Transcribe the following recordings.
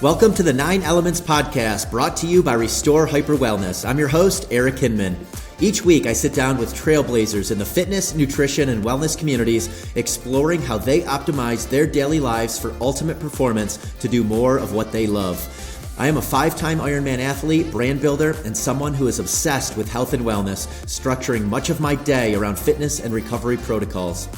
Welcome to the 9 Elements Podcast, brought to you by Restore Hyper Wellness. I'm your host, Eric Hinman. Each week, I sit down with trailblazers in the fitness, nutrition, and wellness communities, exploring how they optimize their daily lives for ultimate performance to do more of what they love. I am a 5-time Ironman athlete, brand builder, and someone who is obsessed with health and wellness, structuring much of my day around fitness and recovery protocols.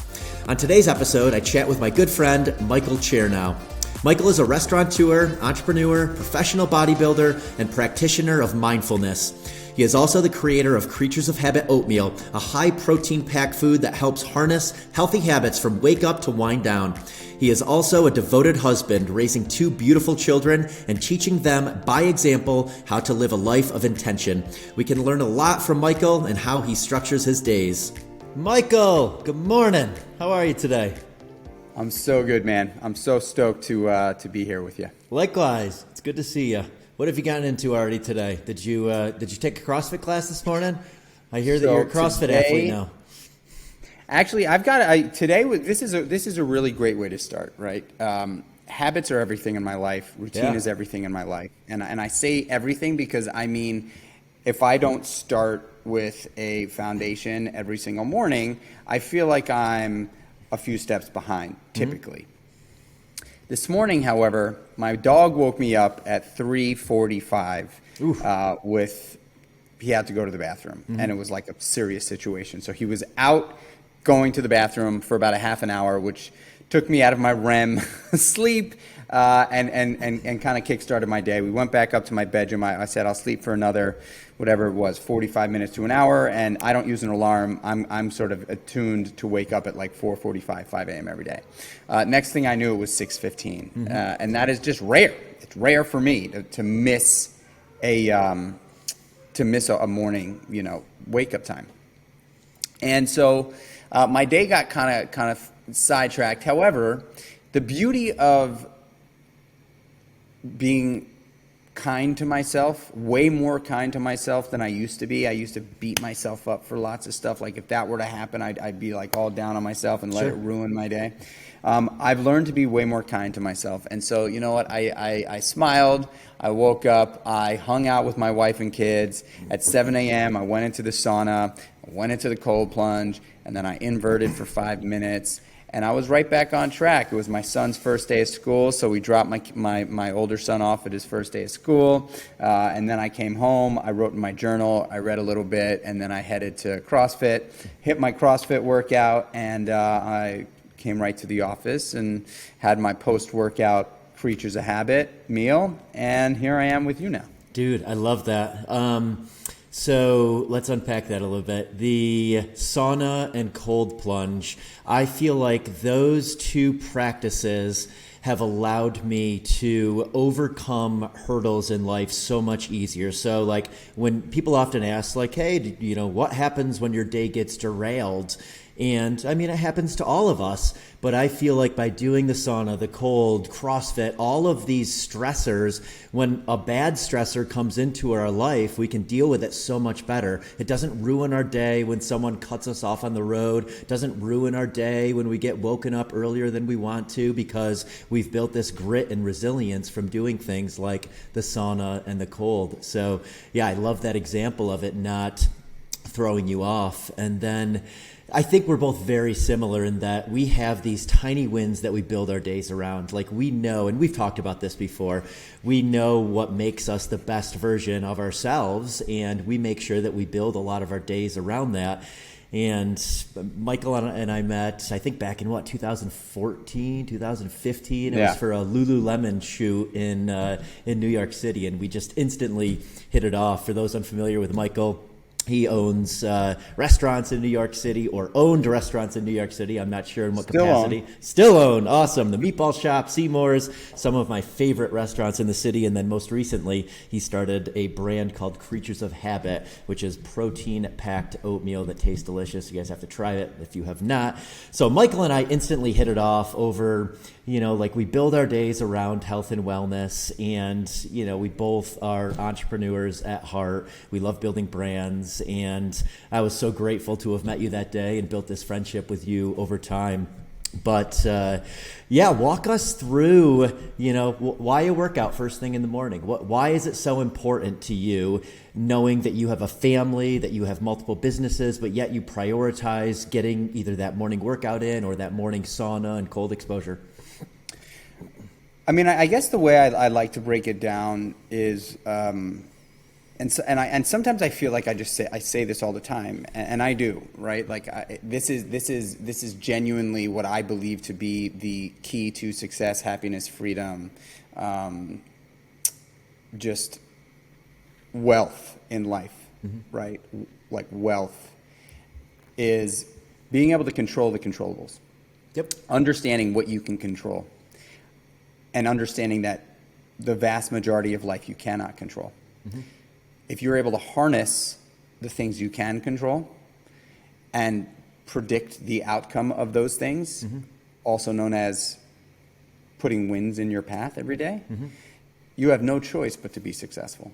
On today's episode, I chat with my good friend, Michael Chernow. Michael is a restaurateur, entrepreneur, professional bodybuilder, and practitioner of mindfulness. He is also the creator of Kreatures of Habit oatmeal, a high-protein packed food that helps harness healthy habits from wake up to wind down. He is also a devoted husband, raising 2 beautiful children and teaching them by example how to live a life of intention. We can learn a lot from Michael and how he structures his days. Michael, good morning. How are you today? I'm so good, man. I'm so stoked to be here with you. Likewise. It's good to see you. What have you gotten into already today? Did you take a CrossFit class this morning? I hear that you're a CrossFit athlete now. Actually, today. This is a really great way to start, right? Habits are everything in my life. Routine is everything in my life, and I say everything because I mean, if I don't start with a foundation every single morning, I feel like I'm a few steps behind, typically. This morning, however, my dog woke me up at 3:45 he had to go to the bathroom, and it was like a serious situation. So he was out going to the bathroom for about a half an hour, which took me out of my REM sleep and kind of kick-started my day. We went back up to my bedroom. I said I'll sleep for another, whatever it was, 45 minutes to an hour, and I don't use an alarm. I'm sort of attuned to wake up at like 4:45, 5 a.m. every day. Next thing I knew, it was 6:15, and that is just rare. It's rare for me to miss a morning, wake-up time. And so my day got kind of sidetracked. However, the beauty of being kind to myself, way more kind to myself than I used to be. I used to beat myself up for lots of stuff. Like if that were to happen, I'd be like all down on myself and let it ruin my day. I've learned to be way more kind to myself. And so, you know what? I smiled. I woke up. I hung out with my wife and kids. At 7 a.m., I went into the sauna. I went into the cold plunge. And then I inverted for 5 minutes. And I was right back on track. It was my son's first day of school, so we dropped my older son off at his first day of school. And then I came home, I wrote in my journal, I read a little bit, and then I headed to CrossFit, hit my CrossFit workout, and I came right to the office and had my post-workout Kreatures of Habit meal, and here I am with you now. Dude, I love that. So let's unpack that a little bit. The sauna and cold plunge, I feel like those 2 practices have allowed me to overcome hurdles in life so much easier. So like when people often ask like, hey, what happens when your day gets derailed? And I mean, it happens to all of us, but I feel like by doing the sauna, the cold, CrossFit, all of these stressors, when a bad stressor comes into our life, we can deal with it so much better. It doesn't ruin our day when someone cuts us off on the road. It doesn't ruin our day when we get woken up earlier than we want to because we've built this grit and resilience from doing things like the sauna and the cold. So yeah, I love that example of it not throwing you off. And then I think we're both very similar in that we have these tiny wins that we build our days around. Like we know, and we've talked about this before, we know what makes us the best version of ourselves, and we make sure that we build a lot of our days around that. And Michael and I met, I think back in 2014, 2015. It was for a Lululemon shoot in New York City, and we just instantly hit it off. For those unfamiliar with Michael, he owns restaurants in New York City, or owned restaurants in New York City. I'm not sure in what capacity. Still own. Awesome. The Meatball Shop, Seamore's, some of my favorite restaurants in the city. And then most recently, he started a brand called Creatures of Habit, which is protein-packed oatmeal that tastes delicious. You guys have to try it if you have not. So Michael and I instantly hit it off over, like we build our days around health and wellness. And, we both are entrepreneurs at heart. We love building brands. And I was so grateful to have met you that day and built this friendship with you over time. But yeah, walk us through, why a workout first thing in the morning? Why is it so important to you, knowing that you have a family, that you have multiple businesses, but yet you prioritize getting either that morning workout in or that morning sauna and cold exposure? I mean, I guess the way I like to break it down is, and sometimes I feel like I say this all the time, and I do, right? Like this is genuinely what I believe to be the key to success, happiness, freedom, just wealth in life, right? Like wealth is being able to control the controllables. Yep. Understanding what you can control, and understanding that the vast majority of life you cannot control. If you're able to harness the things you can control and predict the outcome of those things, also known as putting wins in your path every day, you have no choice but to be successful.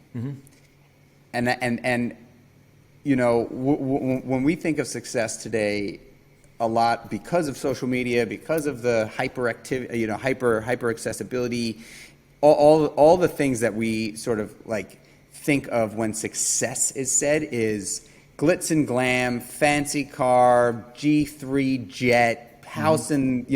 And when we think of success today, a lot because of social media, because of the hyperactivity, hyper accessibility, all the things that we sort of like think of when success is said is glitz and glam, fancy car, G3 jet, house in,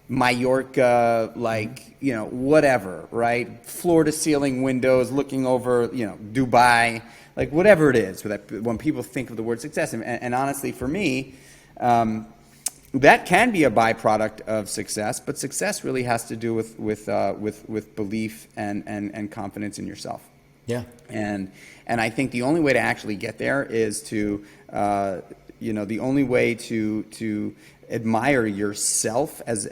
Mallorca, whatever, right? Floor to ceiling windows looking over, Dubai, like whatever it is. When people think of the word success, and honestly, for me, that can be a byproduct of success, but success really has to do with belief and confidence in yourself. Yeah. And I think the only way to actually get there is to, the only way to admire yourself as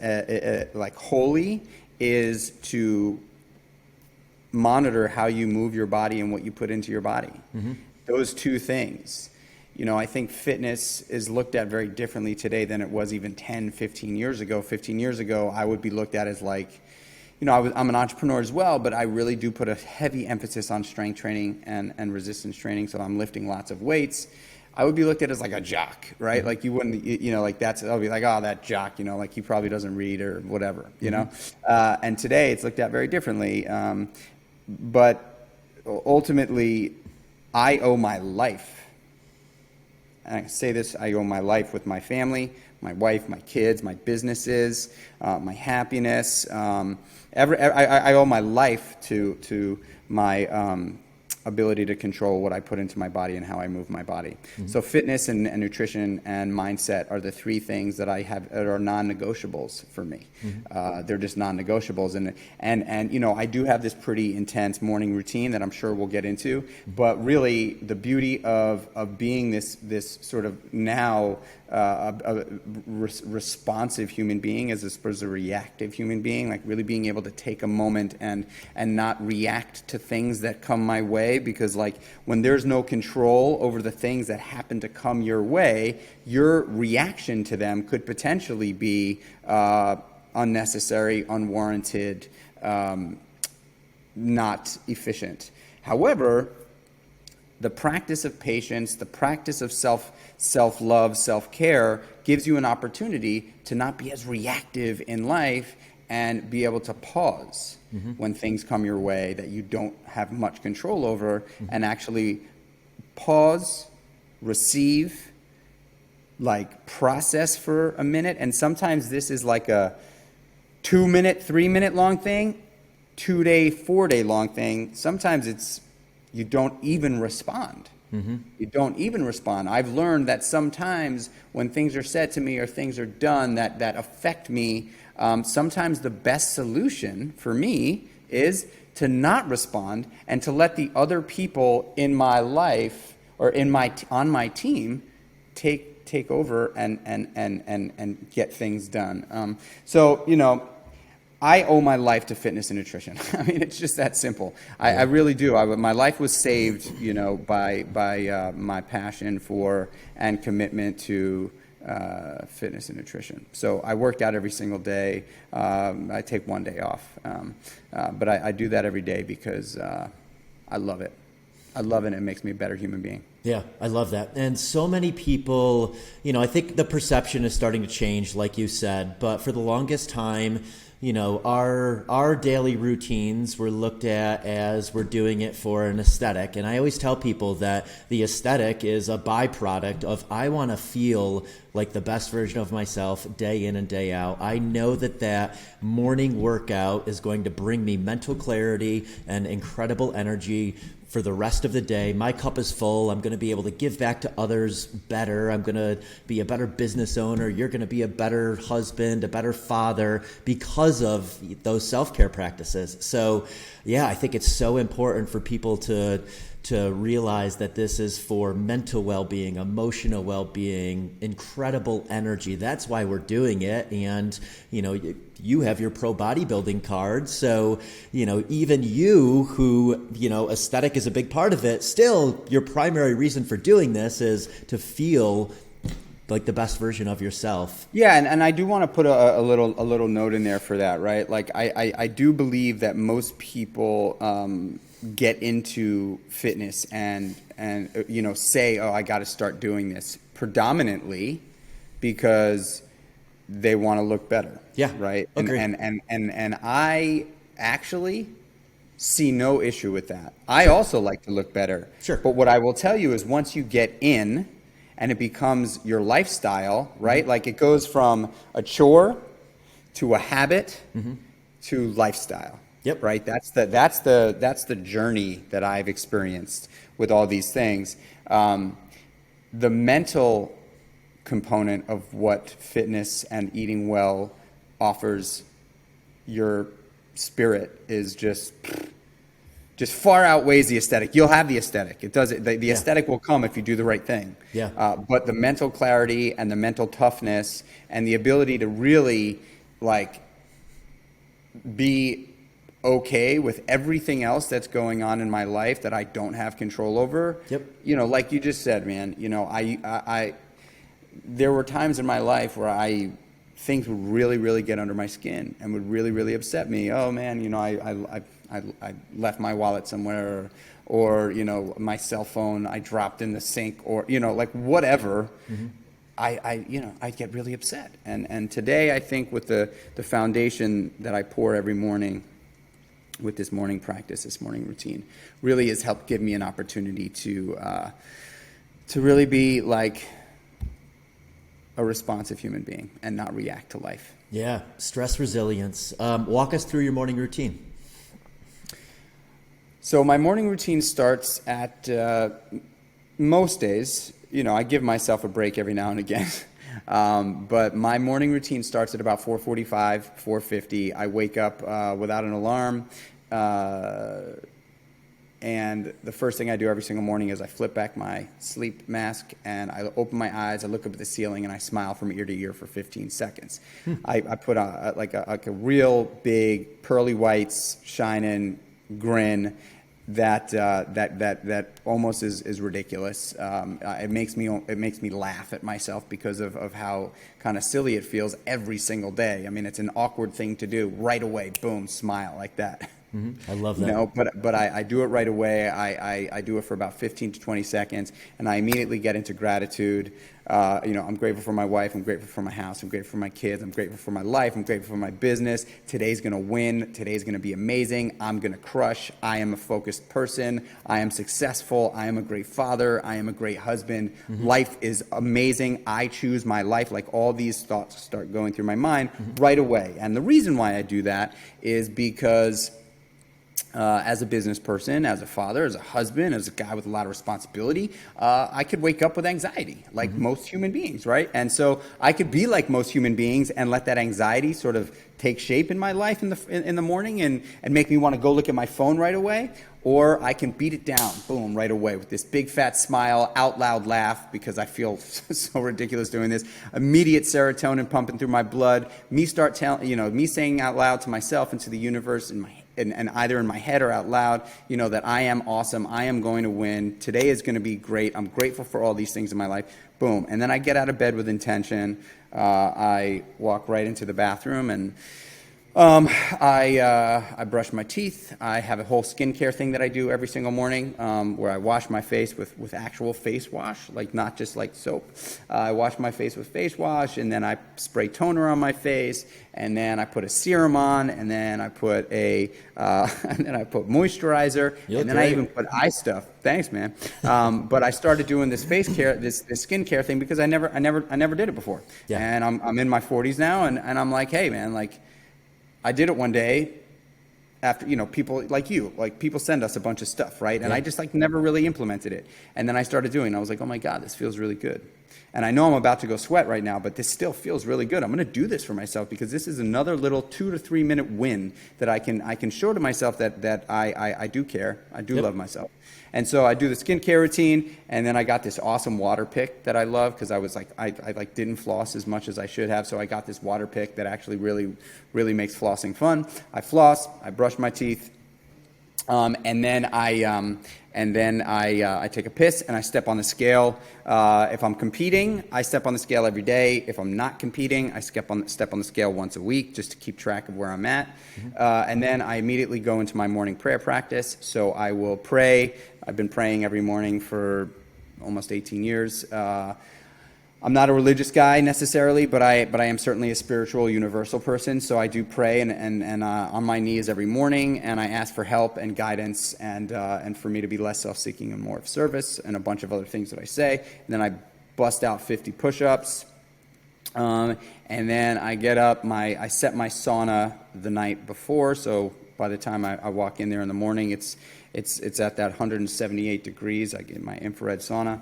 like holy is to monitor how you move your body and what you put into your body. Those two things. I think fitness is looked at very differently today than it was even 10, 15 years ago. 15 years ago, I would be looked at as like, I'm an entrepreneur as well, but I really do put a heavy emphasis on strength training and resistance training. So I'm lifting lots of weights. I would be looked at as like a jock, right? Like you wouldn't, I'll be like, oh, that jock, like he probably doesn't read or whatever, and today it's looked at very differently. But ultimately, I owe my life. And I say this, I owe my life with my family, my wife, my kids, my businesses, my happiness. I owe my life to my ability to control what I put into my body and how I move my body. So fitness and nutrition and mindset are the three things that I have that are non-negotiables for me. They're just non-negotiables, and I do have this pretty intense morning routine that I'm sure we'll get into. But really, the beauty of being this sort of now a responsive human being as opposed to a reactive human being, like really being able to take a moment and not react to things that come my way, because like when there's no control over the things that happen to come your way, your reaction to them could potentially be unnecessary, unwarranted, not efficient. However, the practice of patience, the practice of self-love, self-care gives you an opportunity to not be as reactive in life and be able to pause when things come your way that you don't have much control over, and actually pause, receive, like process for a minute. And sometimes this is like a 2-minute, 3-minute long thing, 2-day, 4-day long thing. Sometimes it's you don't even respond. You don't even respond. I've learned that sometimes when things are said to me or things are done that affect me, sometimes the best solution for me is to not respond and to let the other people in my life or on my team take over and get things done. I owe my life to fitness and nutrition. I mean, it's just that simple. I really do. My life was saved, by my passion for and commitment to fitness and nutrition. So I work out every single day. I take one day off, but I do that every day because I love it. I love it. It makes me a better human being. Yeah, I love that. And so many people, I think the perception is starting to change, like you said, but for the longest time, our daily routines were looked at as we're doing it for an aesthetic. And I always tell people that the aesthetic is a byproduct of I want to feel like the best version of myself day in and day out. I know that morning workout is going to bring me mental clarity and incredible energy for the rest of the day. My cup is full. I'm going to be able to give back to others better. I'm going to be a better business owner. You're going to be a better husband, a better father because of those self-care practices. So yeah, I think it's so important for people to realize that this is for mental well-being, emotional well-being, incredible energy. That's why we're doing it. And, you have your pro bodybuilding card. So, even you who, aesthetic is a big part of it, still your primary reason for doing this is to feel like the best version of yourself. Yeah. And I do want to put a little note in there for that, right? Like I do believe that most people, get into fitness and say, oh, I got to start doing this predominantly because they want to look better. Yeah. Right. Agreed. And I actually see no issue with that. I also like to look better. Sure. But what I will tell you is once you get in and it becomes your lifestyle, right? Like it goes from a chore to a habit to lifestyle. Yep. Right. That's the journey that I've experienced with all these things. The mental component of what fitness and eating well offers your spirit is just far outweighs the aesthetic. You'll have the aesthetic. It does it. The aesthetic will come if you do the right thing. Yeah. But the mental clarity and the mental toughness and the ability to really be okay with everything else that's going on in my life that I don't have control over. Yep. Like you just said, man, I there were times in my life where things would really, really get under my skin and would really, really upset me. Oh man, I left my wallet somewhere or my cell phone I dropped in the sink or, whatever. I get really upset. And today I think with the foundation that I pour every morning with this morning practice, this morning routine, really has helped give me an opportunity to really be like a responsive human being and not react to life. Yeah, stress resilience. Walk us through your morning routine. So my morning routine starts at most days. I give myself a break every now and again. But my morning routine starts at about 4:45, 4:50. I wake up without an alarm. And the first thing I do every single morning is I flip back my sleep mask and I open my eyes, I look up at the ceiling, and I smile from ear to ear for 15 seconds. I put on a real big pearly whites shining grin that almost is ridiculous. It makes me laugh at myself because of how kind of silly it feels every single day. I mean, it's an awkward thing to do. Right away, boom, smile like that. I love that. But I do it right away. I do it for about 15 to 20 seconds, and I immediately get into gratitude. I'm grateful for my wife. I'm grateful for my house. I'm grateful for my kids. I'm grateful for my life. I'm grateful for my business. Today's going to win. Today's going to be amazing. I'm going to crush. I am a focused person. I am successful. I am a great father. I am a great husband. Life is amazing. I choose my life. Like all these thoughts start going through my mind right away. And the reason why I do that is because as a business person, as a father, as a husband, as a guy with a lot of responsibility, I could wake up with anxiety like most human beings, right? And so I could be like most human beings and let that anxiety sort of take shape in my life in the morning and make me want to go look at my phone right away. Or I can beat it down, boom, right away with this big fat smile, out loud laugh because I feel so ridiculous doing this. Immediate serotonin pumping through my blood. Me saying out loud to myself and to the universe and either in my head or out loud, that I am awesome. I am going to win. Today is going to be great. I'm grateful for all these things in my life. Boom. And then I get out of bed with intention. I walk right into the bathroom and I brush my teeth. I have a whole skincare thing that I do every single morning, where I wash my face with actual face wash, like not just like soap. I wash my face with face wash, and then I spray toner on my face, and then I put a serum on, and then I put moisturizer, and then I even put eye stuff. Thanks, man. But I started doing this face care, this skincare thing because I never did it before. Yeah. And I'm in my 40s now, and I'm like, hey, man, like, I did it one day after, people like people send us a bunch of stuff, right? And I just like never really implemented it. And then I started doing it. I was like, oh my God, this feels really good. And I know I'm about to go sweat right now, but this still feels really good. I'm going to do this for myself because this is another little 2 to 3 minute win that I can show to myself that I do care. I do love myself. And so I do the skincare routine, and then I got this awesome water pick that I love because I was like, I didn't floss as much as I should have. So I got this water pick that actually really, really makes flossing fun. I floss, I brush my teeth, and then I take a piss and I step on the scale. If I'm competing, I step on the scale every day. If I'm not competing, I step on the scale once a week just to keep track of where I'm at. And then I immediately go into my morning prayer practice. So I will pray. I've been praying every morning for almost 18 years. I'm not a religious guy necessarily, but I am certainly a spiritual, universal person. So I do pray and on my knees every morning, and I ask for help and guidance and for me to be less self-seeking and more of service, and a bunch of other things that I say. And then I bust out 50 push-ups, and then I get up. I set my sauna the night before, so by the time I walk in there in the morning, it's at that 178 degrees. I get my infrared sauna.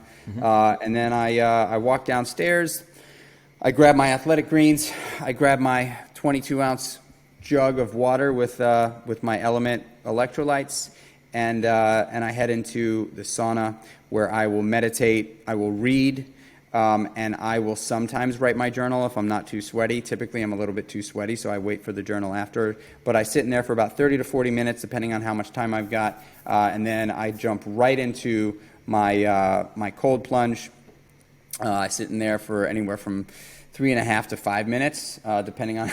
And then I walk downstairs. I grab my athletic greens. I grab my 22-ounce jug of water with my Element electrolytes. And I head into the sauna where I will meditate. I will read. And I will sometimes write my journal if I'm not too sweaty. Typically, I'm a little bit too sweaty, so I wait for the journal after. But I sit in there for about 30 to 40 minutes, depending on how much time I've got. And then I jump right into my cold plunge. I sit in there for anywhere from 3.5 to 5 minutes, depending on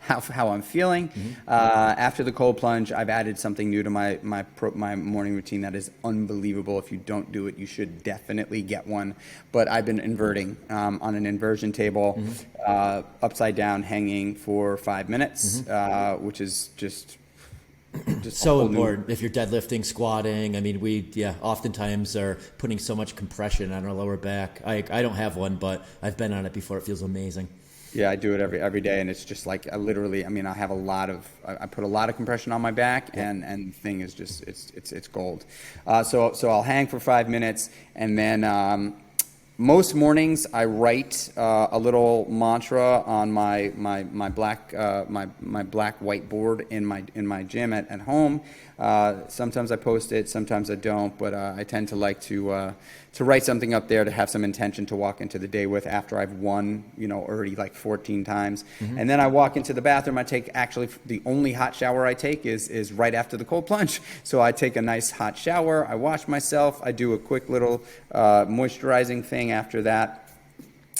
how I'm feeling. After the cold plunge, I've added something new to my morning routine that is unbelievable. If you don't do it, you should definitely get one. But I've been inverting on an inversion table, upside down, hanging for 5 minutes, which is just so important. If you're deadlifting, squatting, I mean, we oftentimes are putting so much compression on our lower back. I don't have one, but I've been on it before. It feels amazing. Yeah, I do it every day, and it's just like I have I put a lot of compression on my back, and the thing is just it's gold. So I'll hang for 5 minutes, and then most mornings I write a little mantra on my black whiteboard in my gym at home. Sometimes I post it, sometimes I don't, but I tend to like to write something up there to have some intention to walk into the day with after I've won, already like 14 times. And then I walk into the bathroom. I take the only hot shower I take is right after the cold plunge. So I take a nice hot shower. I wash myself. I do a quick little moisturizing thing after that.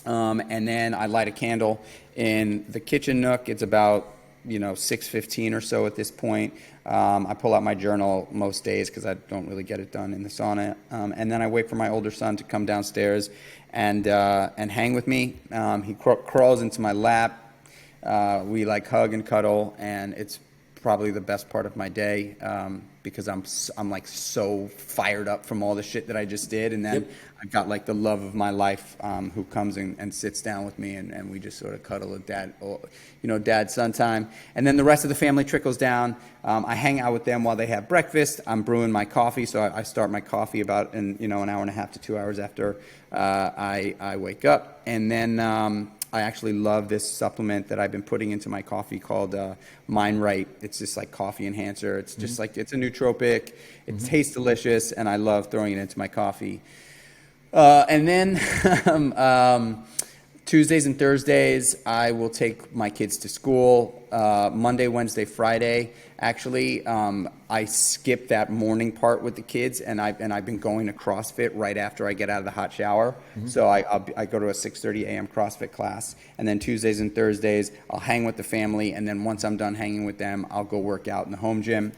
And then I light a candle in the kitchen nook. It's about 6:15 or so at this point. I pull out my journal most days because I don't really get it done in the sauna. And then I wait for my older son to come downstairs and hang with me. He crawls into my lap. We like hug and cuddle, and it's probably the best part of my day because I'm like so fired up from all the shit that I just did. And then I've got like the love of my life who comes and sits down with me, and we just sort of cuddle at dad-son time. And then the rest of the family trickles down. I hang out with them while they have breakfast. I'm brewing my coffee, so I start my coffee about an hour and a half to 2 hours after I wake up. And then I actually love this supplement that I've been putting into my coffee called Mind Right. It's just like coffee enhancer. It's just like, it's a nootropic. It tastes delicious, and I love throwing it into my coffee. And then Tuesdays and Thursdays, I will take my kids to school. Monday, Wednesday, Friday, actually, I skip that morning part with the kids, and I've been going to CrossFit right after I get out of the hot shower. So I go to a 6:30 a.m. CrossFit class, and then Tuesdays and Thursdays, I'll hang with the family, and then once I'm done hanging with them, I'll go work out in the home gym.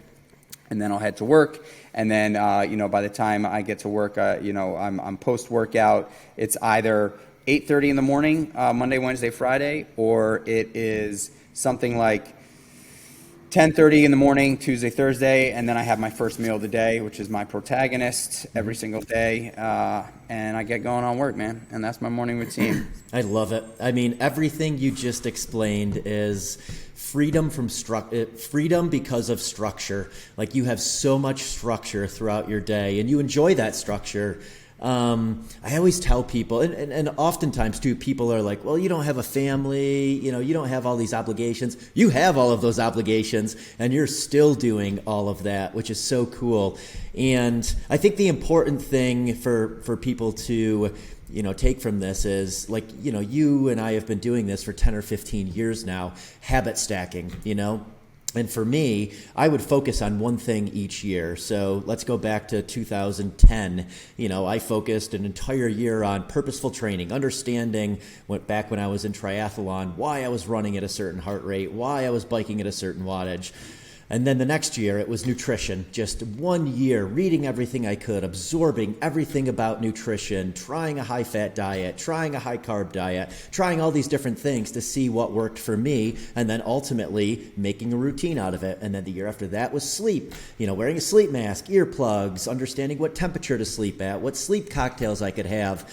And then I'll head to work, and then by the time I get to work, I'm post-workout. It's either 8:30 in the morning, Monday, Wednesday, Friday, or it is something like 10:30 in the morning, Tuesday, Thursday, and then I have my first meal of the day, which is my protagonist every single day, and I get going on work, man, and that's my morning routine. I love it. I mean, everything you just explained is freedom from freedom because of structure. Like, you have so much structure throughout your day, and you enjoy that structure. I always tell people, and oftentimes too, people are like, well, you don't have a family, you don't have all these obligations. You have all of those obligations, and you're still doing all of that, which is so cool. And I think the important thing for people to take from this is, like, you and I have been doing this for 10 or 15 years now, habit stacking, And for me, I would focus on one thing each year. So let's go back to 2010. I focused an entire year on purposeful training, understanding back when I was in triathlon, why I was running at a certain heart rate, why I was biking at a certain wattage. And then the next year, it was nutrition. Just 1 year, reading everything I could, absorbing everything about nutrition, trying a high-fat diet, trying a high-carb diet, trying all these different things to see what worked for me, and then ultimately making a routine out of it. And then the year after that was sleep. Wearing a sleep mask, earplugs, understanding what temperature to sleep at, what sleep cocktails I could have,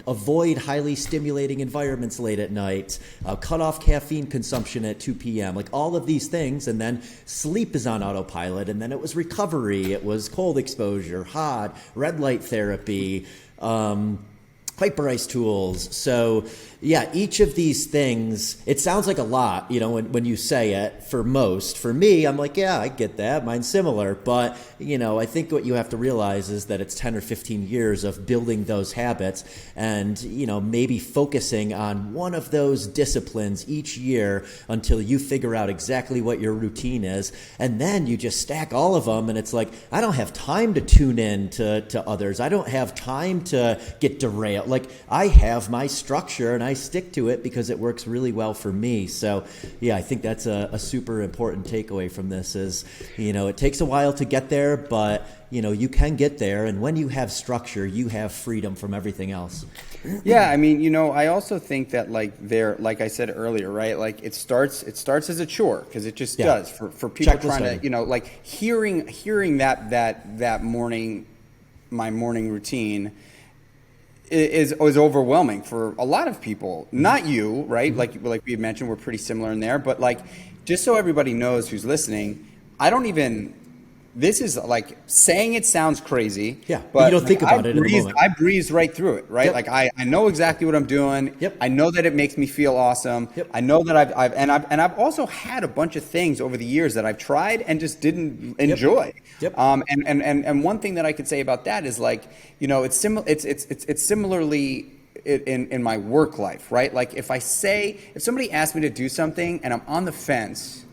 avoid highly stimulating environments late at night, cut off caffeine consumption at 2 p.m., like all of these things, and then sleep is on autopilot, and then it was recovery, it was cold exposure, hot, red light therapy, hyper ice tools. So yeah, each of these things, it sounds like a lot, when you say it. For me, I'm like, yeah, I get that. Mine's similar. But, I think what you have to realize is that it's 10 or 15 years of building those habits and, maybe focusing on one of those disciplines each year until you figure out exactly what your routine is. And then you just stack all of them. And it's like, I don't have time to tune in to others. I don't have time to get derailed. Like, I have my structure and I stick to it because it works really well for me. So yeah, I think that's a super important takeaway from this is, it takes a while to get there, but you can get there. And when you have structure, you have freedom from everything else. Yeah. I mean, I also think that like I said earlier, right? Like it starts as a chore because it just does for people trying to, like hearing that morning, my morning routine is overwhelming for a lot of people. Not you, right? Like we mentioned, we're pretty similar in there. But just so everybody knows who's listening, this is like saying it sounds crazy. Yeah, but you don't think about it in the moment. I breeze right through it, right? Yep. Like I know exactly what I'm doing. Yep. I know that it makes me feel awesome. Yep. I know that I've also had a bunch of things over the years that I've tried and just didn't enjoy. Yep. And one thing that I could say about that is it's similarly in my work life, right? Like if somebody asks me to do something and I'm on the fence,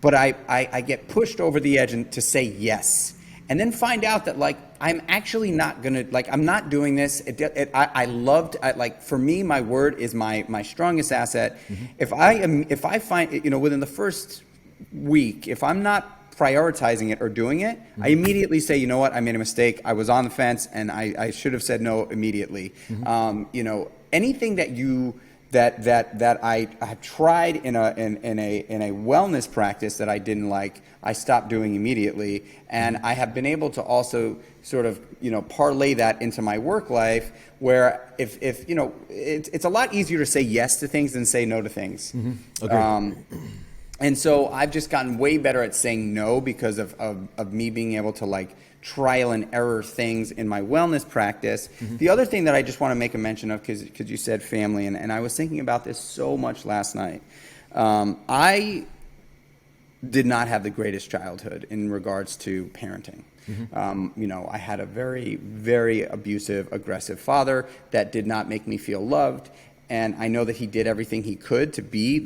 but I get pushed over the edge to say yes, and then find out that I'm actually not gonna I'm not doing this. For me, my word is my strongest asset. Mm-hmm. If I find within the first week, if I'm not prioritizing it or doing it, mm-hmm. I immediately say, you know what, I made a mistake. I was on the fence, and I should have said no immediately. Mm-hmm. Anything that I have tried in a wellness practice that I didn't like, I stopped doing immediately, and I have been able to also sort of parlay that into my work life, where if it's a lot easier to say yes to things than say no to things. Mm-hmm. Okay. And so I've just gotten way better at saying no because of me being able to trial and error things in my wellness practice. Mm-hmm. The other thing that I just want to make a mention of, because you said family, and I was thinking about this so much last night. I did not have the greatest childhood in regards to parenting. Mm-hmm. I had a very, very abusive, aggressive father that did not make me feel loved. And I know that he did everything he could to be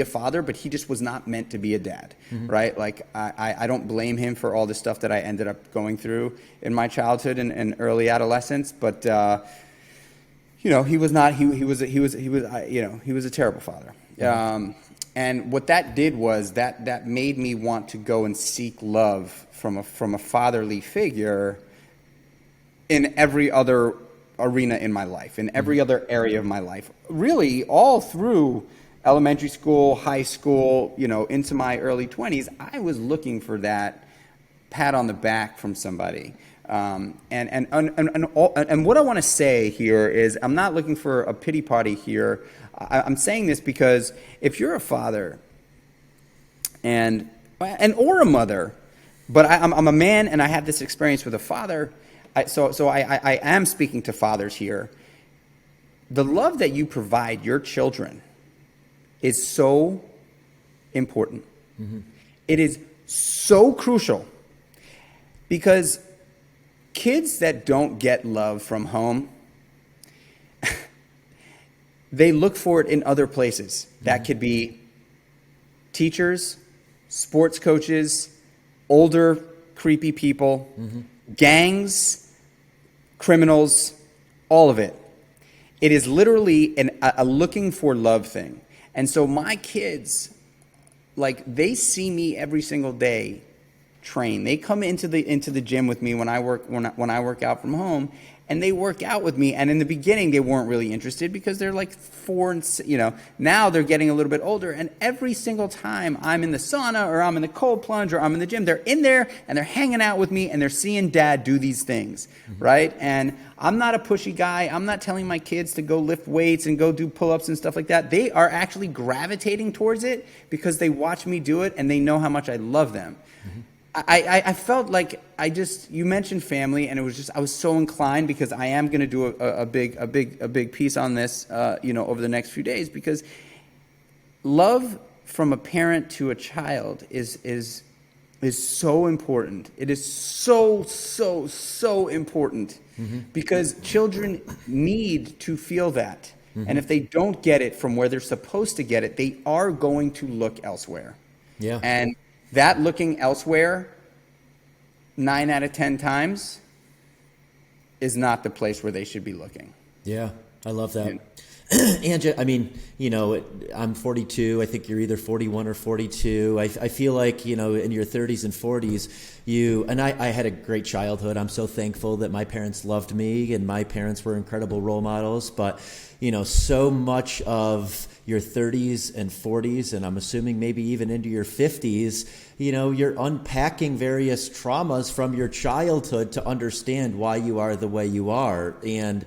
a father, but he just was not meant to be a dad, right? Like I don't blame him for all the stuff that I ended up going through in my childhood and early adolescence. But he was a terrible father. And what that did was that made me want to go and seek love from a fatherly figure in every other arena in my life, in every other area of my life, really all through elementary school, high school, into my early 20s. I was looking for that pat on the back from somebody. And what I want to say here is I'm not looking for a pity party here. I'm saying this because if you're a father and or a mother, but I'm a man and I have this experience with a father. So I am speaking to fathers here. The love that you provide your children is so important. It is so crucial because kids that don't get love from home, they look for it in other places. That could be teachers, sports coaches, older creepy people, gangs, criminals, all of it. It is literally a looking for love thing. And so my kids, like, they see me every single day train. They come into the gym with me when I work out from home, and they work out with me. And in the beginning, they weren't really interested because they're like 4 and now they're getting a little bit older. And every single time I'm in the sauna or I'm in the cold plunge or I'm in the gym, they're in there and they're hanging out with me and they're seeing dad do these things, right? And I'm not a pushy guy. I'm not telling my kids to go lift weights and go do pull-ups and stuff like that. They are actually gravitating towards it because they watch me do it and they know how much I love them. I felt like you mentioned family, and it was just, I was so inclined because I am going to do a big piece on this, over the next few days, because love from a parent to a child is so important. It is so important because children need to feel that. And if they don't get it from where they're supposed to get it, they are going to look elsewhere. Yeah. And that looking elsewhere 9 out of 10 times is not the place where they should be looking. Yeah, I love that. And I mean, I'm 42. I think you're either 41 or 42. I feel like, in your 30s and 40s, and I had a great childhood. I'm so thankful that my parents loved me and my parents were incredible role models. But, so much of your 30s and 40s, and I'm assuming maybe even into your 50s, you're unpacking various traumas from your childhood to understand why you are the way you are. And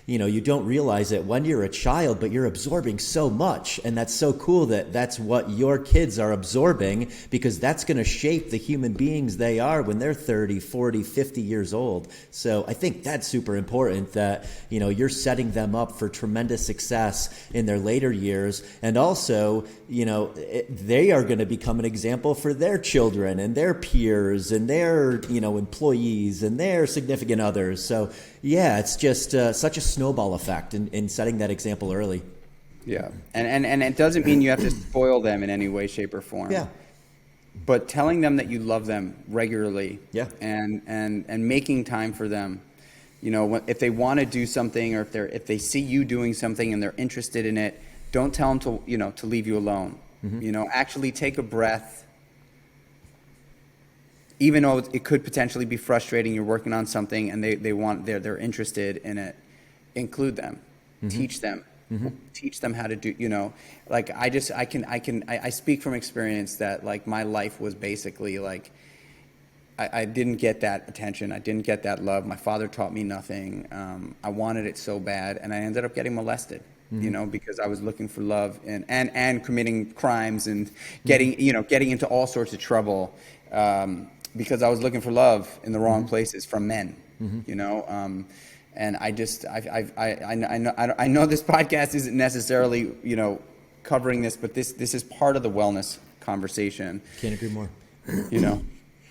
you don't realize it when you're a child, but you're absorbing so much. And that's so cool that that's what your kids are absorbing, because that's going to shape the human beings they are when they're 30, 40, 50 years old. So I think that's super important that, you're setting them up for tremendous success in their later years. And also, they are going to become an example for their children and their peers and their, employees and their significant others. So yeah, it's just such a snowball effect in setting that example early. Yeah, and it doesn't mean you have to spoil them in any way, shape, or form. Yeah. But telling them that you love them regularly. Yeah. And making time for them. If they want to do something, or if they see you doing something and they're interested in it, don't tell them to leave you alone. Actually take a breath. Even though it could potentially be frustrating, you're working on something and they're interested in it, include them, teach them, teach them how to do, like I speak from experience that, like, my life was basically like, I didn't get that attention. I didn't get that love. My father taught me nothing. I wanted it so bad, and I ended up getting molested. Because I was looking for love and committing crimes and getting into all sorts of trouble. Because I was looking for love in the wrong places from men, and I know this podcast isn't necessarily, covering this, but this is part of the wellness conversation. Can't agree more.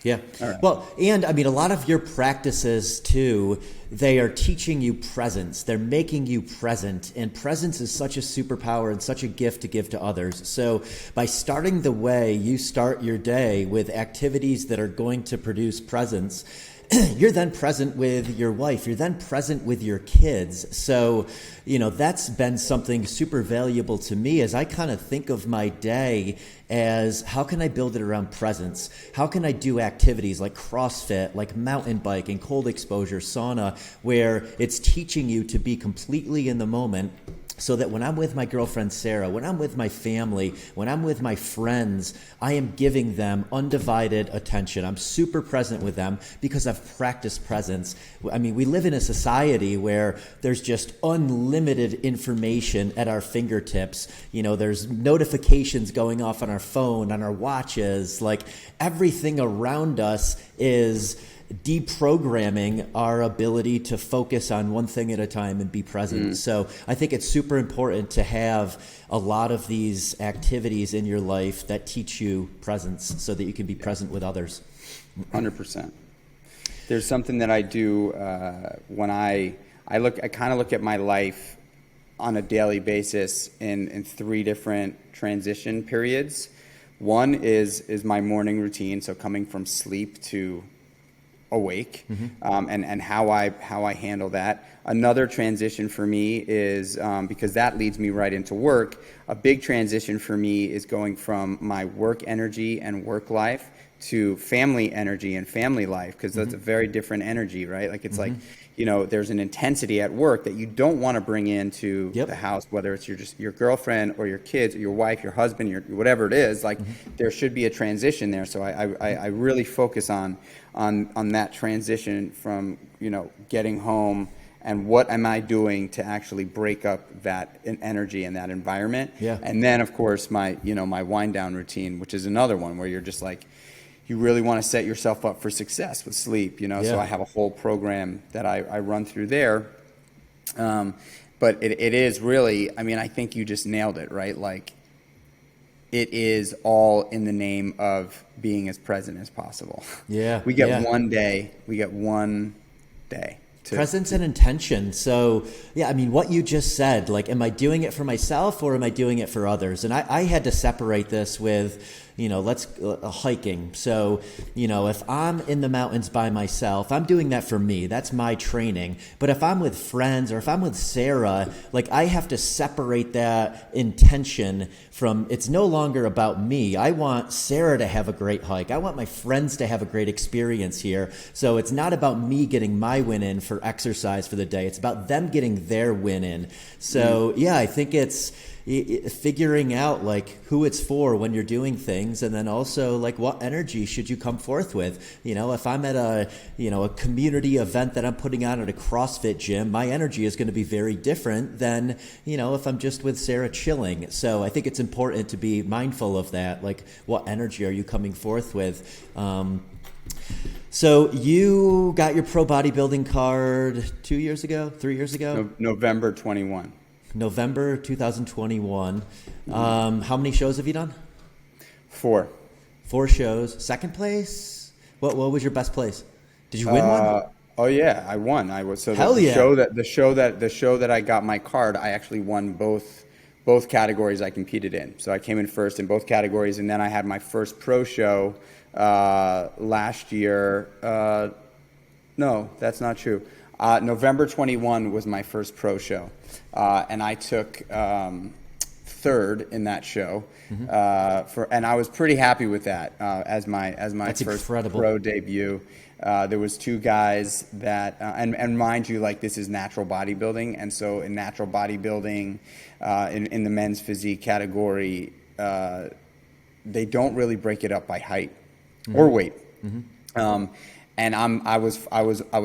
Yeah. All right. Well, and I mean, a lot of your practices too, they are teaching you presence. They're making you present. And presence is such a superpower and such a gift to give to others. So by starting the way you start your day with activities that are going to produce presence, you're then present with your wife. You're then present with your kids. So, that's been something super valuable to me as I kind of think of my day as how can I build it around presence? How can I do activities like CrossFit, like mountain biking, cold exposure, sauna, where it's teaching you to be completely in the moment, so that when I'm with my girlfriend, Sarah, when I'm with my family, when I'm with my friends, I am giving them undivided attention. I'm super present with them because I've practiced presence. I mean, we live in a society where there's just unlimited information at our fingertips. There's notifications going off on our phone, on our watches. Like everything around us is deprogramming our ability to focus on one thing at a time and be present. So I think it's super important to have a lot of these activities in your life that teach you presence so that you can be present with others. 100%. There's something that I do when I kind of look at my life on a daily basis in 3 different transition periods. One is my morning routine, so coming from sleep to awake, and how I handle that. Another transition for me is because that leads me right into work. A big transition for me is going from my work energy and work life to family energy and family life, because that's a very different energy, right? Like it's like, there's an intensity at work that you don't want to bring into the house, whether it's your girlfriend or your kids or your wife, your husband, your whatever it is. Like there should be a transition there. So I really focus on that transition from, getting home and what am I doing to actually break up that energy and that environment. Yeah. And then of course my wind down routine, which is another one where you're just like, you really want to set yourself up for success with sleep, So I have a whole program that I run through there. But it is really, I think you just nailed it, right? Like it is all in the name of being as present as possible. Yeah. We get one day. Presence and intention. So, what you just said, like, am I doing it for myself or am I doing it for others? And I had to separate this with, hiking. So, if I'm in the mountains by myself, I'm doing that for me. That's my training. But if I'm with friends or if I'm with Sarah, like I have to separate that intention from, it's no longer about me. I want Sarah to have a great hike. I want my friends to have a great experience here. So it's not about me getting my win in for exercise for the day. It's about them getting their win in. So I think it's figuring out like who it's for when you're doing things, and then also like what energy should you come forth with. If I'm at a community event that I'm putting on at a CrossFit gym, my energy is going to be very different than if I'm just with Sarah chilling. So I think it's important to be mindful of that, like what energy are you coming forth with. So you got your pro bodybuilding card 2 years ago, 3 years ago? November 21. November 2021. How many shows have you done? 4. 4 shows. Second place? What was your best place? Did you win one? Oh yeah, I won. I was the show that I got my card, I actually won both categories I competed in. So I came in first in both categories, and then I had my first pro show last year. No, that's not true. November 21 was my first pro show, and I took third in that show. And I was pretty happy with that as my That's first incredible. pro debut. There was 2 guys that, and mind you, like this is natural bodybuilding, and so in natural bodybuilding, in the men's physique category, they don't really break it up by height or weight. And I was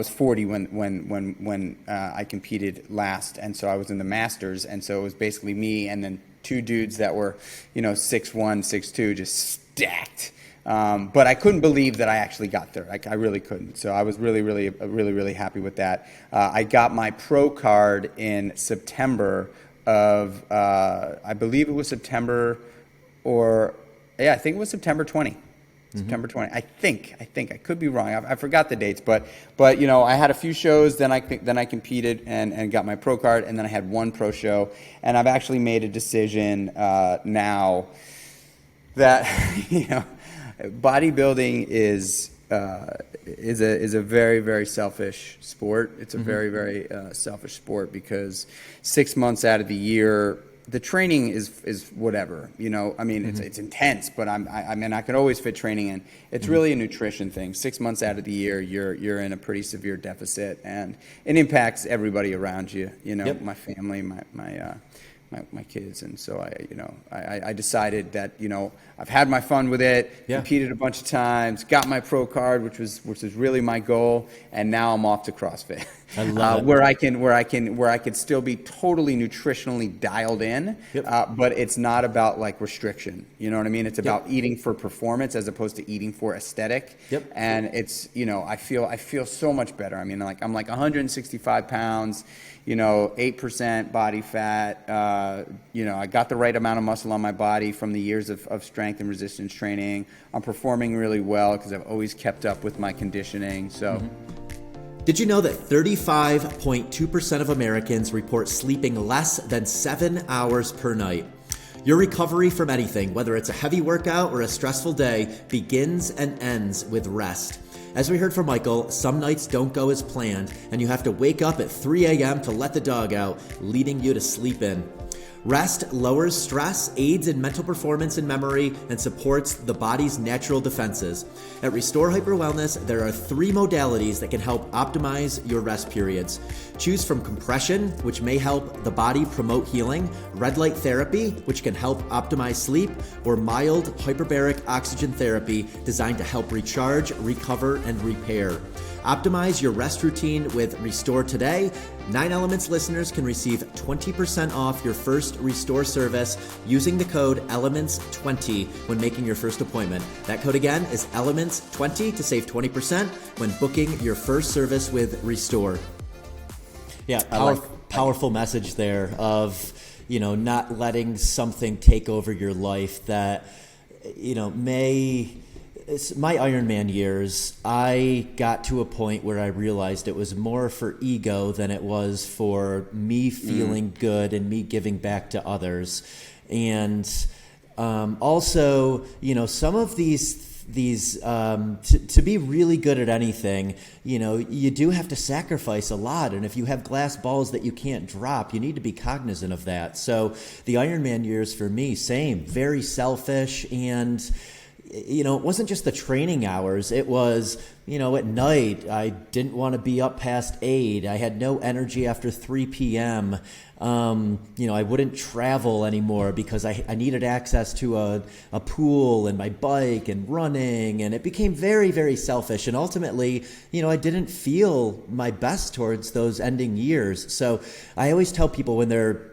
40 when I competed last, and so I was in the Masters, and so it was basically me and then 2 dudes that were 6'1", 6'2", just stacked. But I couldn't believe that I actually got there. I really couldn't. So I was really happy with that. I got my pro card in September of I believe it was September I think it was September 20. September 20. I think I could be wrong. I forgot the dates, but I had a few shows. Then I competed and got my pro card, and then I had one pro show. And I've actually made a decision now that bodybuilding is a very, very selfish sport. It's a very, very selfish sport because 6 months out of the year, the training is whatever, it's intense, but I could always fit training in. It's really a nutrition thing. 6 months out of the year, you're in a pretty severe deficit, and it impacts everybody around you, my family, my kids. And so I decided that, I've had my fun with it, competed a bunch of times, got my pro card, which was really my goal. And now I'm off to CrossFit. I love it. where I could still be totally nutritionally dialed in, but it's not about like restriction. You know what I mean? It's about eating for performance as opposed to eating for aesthetic. And it's, I feel so much better. I mean, like I'm like 165 pounds, 8% body fat. I got the right amount of muscle on my body from the years of strength and resistance training. I'm performing really well because I've always kept up with my conditioning. So. Did you know that 35.2% of Americans report sleeping less than 7 hours per night? Your recovery from anything, whether it's a heavy workout or a stressful day, begins and ends with rest. As we heard from Michael, some nights don't go as planned, and you have to wake up at 3 a.m. to let the dog out, leading you to sleep in. Rest lowers stress, aids in mental performance and memory, and supports the body's natural defenses. At Restore Hyper Wellness, there are 3 modalities that can help optimize your rest periods. Choose from compression, which may help the body promote healing, red light therapy, which can help optimize sleep, or mild hyperbaric oxygen therapy designed to help recharge, recover, and repair. Optimize your rest routine with Restore today. 9 Elements listeners can receive 20% off your first Restore service using the code ELEMENTS20 when making your first appointment. That code again is ELEMENTS20 to save 20% when booking your first service with Restore. Yeah, powerful message there of, not letting something take over your life that, my Ironman years, I got to a point where I realized it was more for ego than it was for me feeling good and me giving back to others. And also, some of these to be really good at anything, you do have to sacrifice a lot. And if you have glass balls that you can't drop, you need to be cognizant of that. So the Ironman years for me, same, very selfish. And it wasn't just the training hours. It was, at night, I didn't want to be up past 8. I had no energy after 3 p.m. I wouldn't travel anymore because I needed access to a pool and my bike and running. And it became very, very selfish. And ultimately, I didn't feel my best towards those ending years. So I always tell people when they're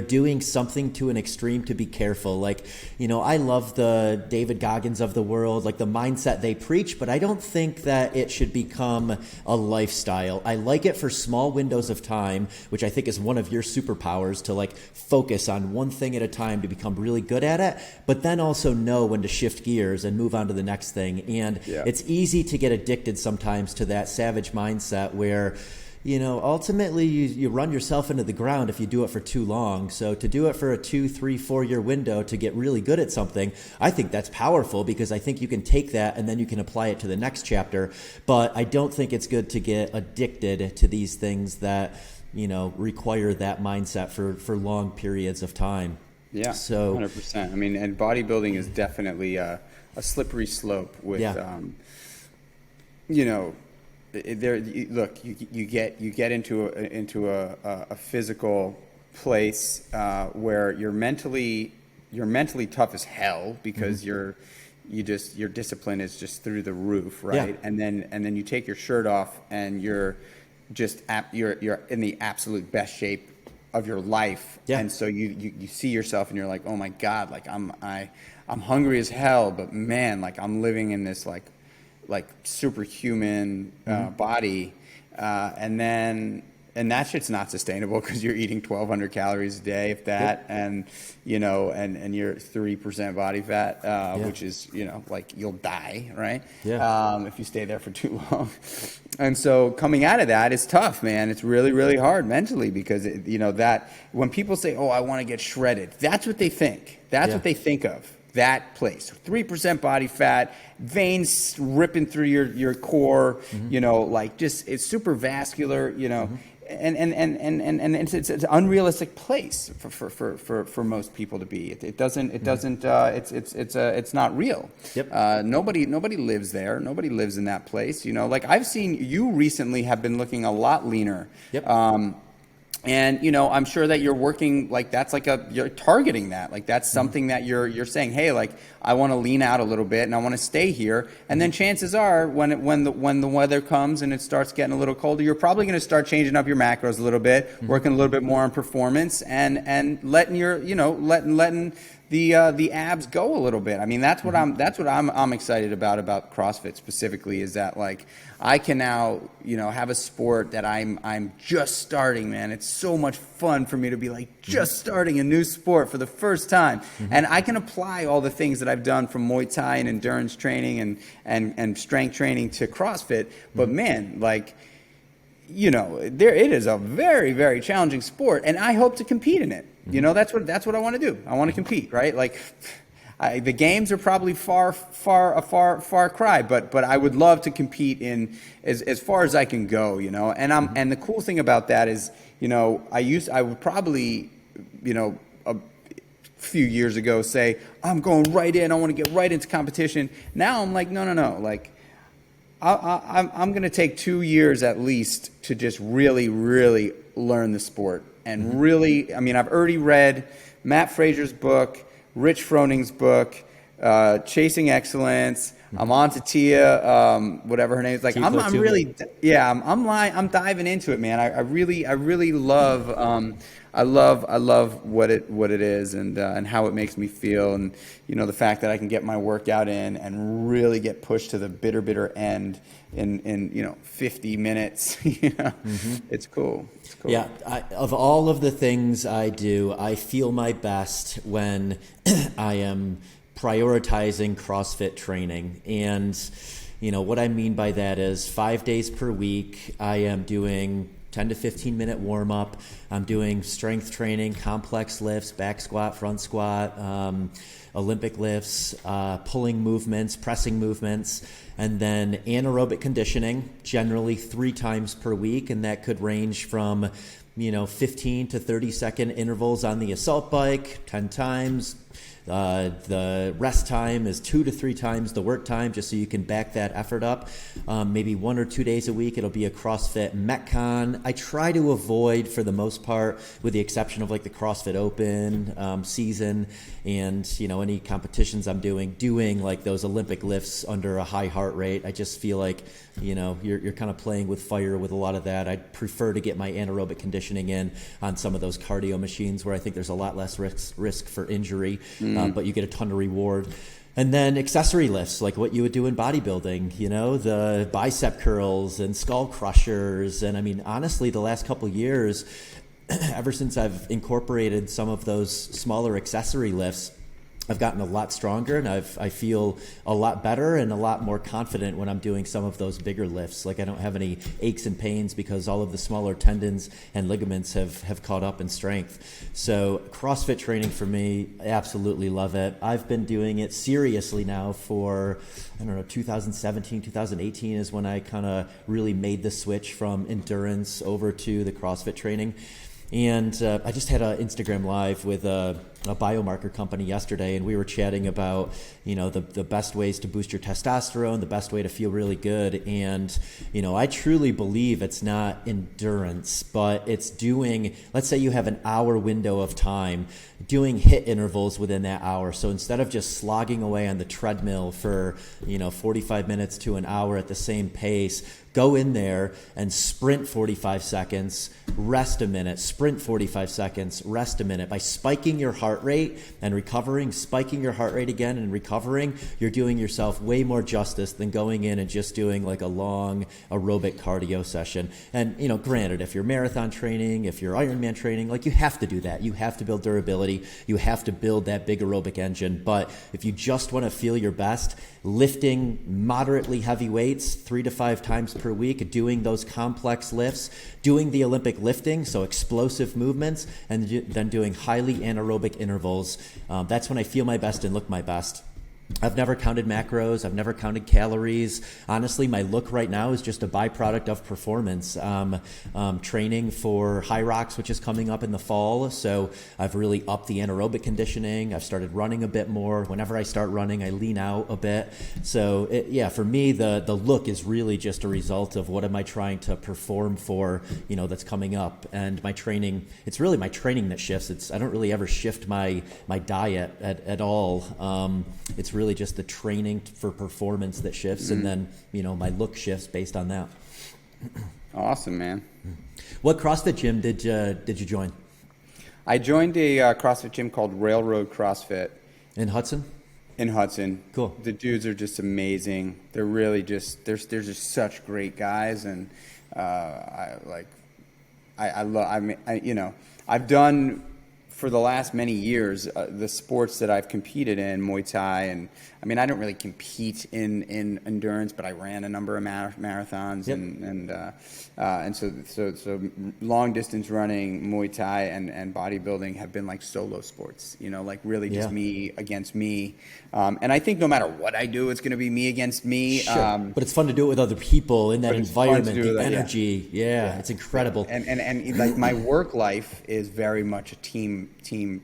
doing something to an extreme to be careful. Like, I love the David Goggins of the world, like the mindset they preach, but I don't think that it should become a lifestyle. I like it for small windows of time, which I think is one of your superpowers, to like focus on one thing at a time to become really good at it, but then also know when to shift gears and move on to the next thing. And it's easy to get addicted sometimes to that savage mindset where ultimately you run yourself into the ground if you do it for too long. So to do it for a 2, 3, 4 year window to get really good at something, I think that's powerful because I think you can take that and then you can apply it to the next chapter. But I don't think it's good to get addicted to these things that, require that mindset for long periods of time. Yeah, so 100%. I mean, and bodybuilding is definitely a slippery slope with, you get into a physical place where you're mentally tough as hell because your discipline is just through the roof, right? And then you take your shirt off and you're in the absolute best shape of your life, and so you see yourself and you're like, oh my God, like I'm hungry as hell, but man, like I'm living in this like superhuman body, and then And that shit's not sustainable because you're eating 1,200 calories a day, if that, and you know, and you're 3% body fat, which is, you know, like you'll die, right? If you stay there for too long. And so coming out of that is tough, man. It's really, really hard mentally because you know that when people say, "Oh, I want to get shredded," that's what they think. That's what they think of. That place, 3% body fat, veins ripping through your core, you know, like just it's super vascular, you know. And it's an unrealistic place for most people to be. It's not real. Nobody lives there. Nobody lives in that place. You know, like I've seen you recently have been looking a lot leaner. And, you know, I'm sure that you're working like that's like you're targeting that. Like that's something that you're saying, hey, like I want to lean out a little bit and I want to stay here. And then chances are when the weather comes and it starts getting a little colder, you're probably going to start changing up your macros a little bit, working a little bit more on performance and letting your, you know, letting the abs go a little bit. I mean, that's what I'm excited about CrossFit specifically is that like I can now, you know, have a sport that I'm just starting, man. It's so much fun for me to be like just starting a new sport for the first time. And I can apply all the things that I've done from Muay Thai and endurance training and strength training to CrossFit. But man, like, you know, it is a very, very challenging sport and I hope to compete in it. You know, that's what I want to do. I want to compete, right? Like, the games are probably far cry, but I would love to compete in as far as I can go. You know, and the cool thing about that is, you know, I would probably, you know, a few years ago say I'm going right in. I want to get right into competition. Now I'm like, no, like. I'm going to take 2 years at least to just really, really learn the sport. And really, I mean, I've already read Matt Fraser's book, Rich Froning's book, Chasing Excellence. I'm on to Tia, whatever her name is. Like, I'm really, I'm diving into it, man. I really love, I love what it is and how it makes me feel, and you know the fact that I can get my workout in and really get pushed to the bitter end in you know 50 minutes. You know? It's cool. Yeah, of all of the things I do, I feel my best when I am prioritizing CrossFit training. And you know what I mean by that is 5 days per week I am doing 10 to 15 minute warm up. I'm doing strength training, complex lifts, back squat, front squat, Olympic lifts, pulling movements, pressing movements, and then anaerobic conditioning, generally 3 times per week. And that could range from, you know, 15 to 30 second intervals on the assault bike, 10 times. The rest time is 2 to 3 times the work time, just so you can back that effort up. Maybe 1 or 2 days a week, it'll be a CrossFit Metcon. I try to avoid, for the most part, with the exception of like the CrossFit Open season and, you know, any competitions I'm doing like those Olympic lifts under a high heart rate. I just feel like, you know, you're kind of playing with fire with a lot of that. I'd prefer to get my anaerobic conditioning in on some of those cardio machines where I think there's a lot less risk for injury. But you get a ton of reward. And then accessory lifts, like what you would do in bodybuilding, you know, the bicep curls and skull crushers. And I mean, honestly, the last couple of years, ever since I've incorporated some of those smaller accessory lifts, I've gotten a lot stronger and I feel a lot better and a lot more confident when I'm doing some of those bigger lifts. Like I don't have any aches and pains because all of the smaller tendons and ligaments have caught up in strength. So CrossFit training for me, I absolutely love it. I've been doing it seriously now for, 2017, 2018 is when I kind of really made the switch from endurance over to the CrossFit training. And I just had an Instagram live with a biomarker company yesterday, and we were chatting about, you know, the best ways to boost your testosterone, the best way to feel really good. And, you know, I truly believe it's not endurance, but it's doing, let's say you have an hour window of time, doing HIIT intervals within that hour. So instead of just slogging away on the treadmill for, 45 minutes to an hour at the same pace, go in there and sprint 45 seconds, rest a minute, sprint 45 seconds, rest a minute. By spiking your heart heart rate and recovering, spiking your heart rate again and recovering, you're doing yourself way more justice than going in and just doing like a long aerobic cardio session. And, granted, if you're marathon training, if you're Ironman training, like you have to do that. You have to build durability. You have to build that big aerobic engine. But if you just want to feel your best, lifting moderately heavy weights 3 to 5 times per week, doing those complex lifts, doing the Olympic lifting, so explosive movements, and then doing highly anaerobic intervals, that's when I feel my best and look my best. I've never counted macros. I've never counted calories. Honestly, my look right now is just a byproduct of performance. Training for High Rocks, which is coming up in the fall. So I've really upped the anaerobic conditioning. I've started running a bit more. Whenever I start running, I lean out a bit. So for me, the look is really just a result of what am I trying to perform for, that's coming up. And my training, it's really my training that shifts. I don't really ever shift my diet at all. It's really just the training for performance that shifts, and then my look shifts based on that. Awesome, man. What CrossFit gym did you join? I joined a CrossFit gym called Railroad CrossFit In Hudson. Cool. The dudes are just amazing. They're really just they're just such great guys, and I've done for the last many years, the sports that I've competed in, Muay Thai, and I don't really compete in endurance, but I ran a number of marathons, yep. and so long distance running, Muay Thai, and bodybuilding have been like solo sports, like really just me against me. And I think no matter what I do, it's going to be me against me. Sure. But it's fun to do it with other people in that environment, the energy. Yeah, it's incredible. And like my work life is very much a team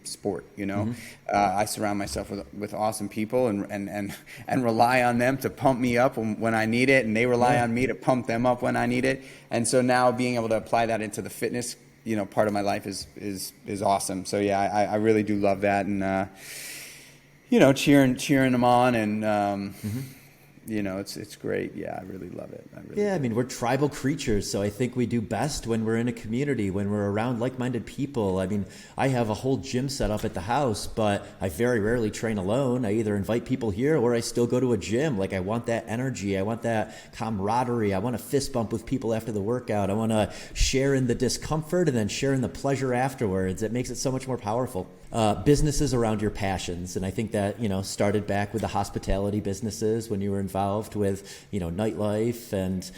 sport. Mm-hmm. I surround myself with awesome people and rely on them to pump me up when I need it, and they rely on me to pump them up when I need it. And so now being able to apply that into the fitness, part of my life is awesome. So I really do love that, and cheering them on, and it's great. Yeah, I really love it. We're tribal creatures, so I think we do best when we're in a community, when we're around like-minded people. I have a whole gym set up at the house, but I very rarely train alone. I either invite people here or I still go to a gym. Like, I want that energy. I want that camaraderie. I want to fist bump with people after the workout. I want to share in the discomfort and then share in the pleasure afterwards. It makes it so much more powerful. Businesses around your passions. And I think that, started back with the hospitality businesses when you were involved with, nightlife and,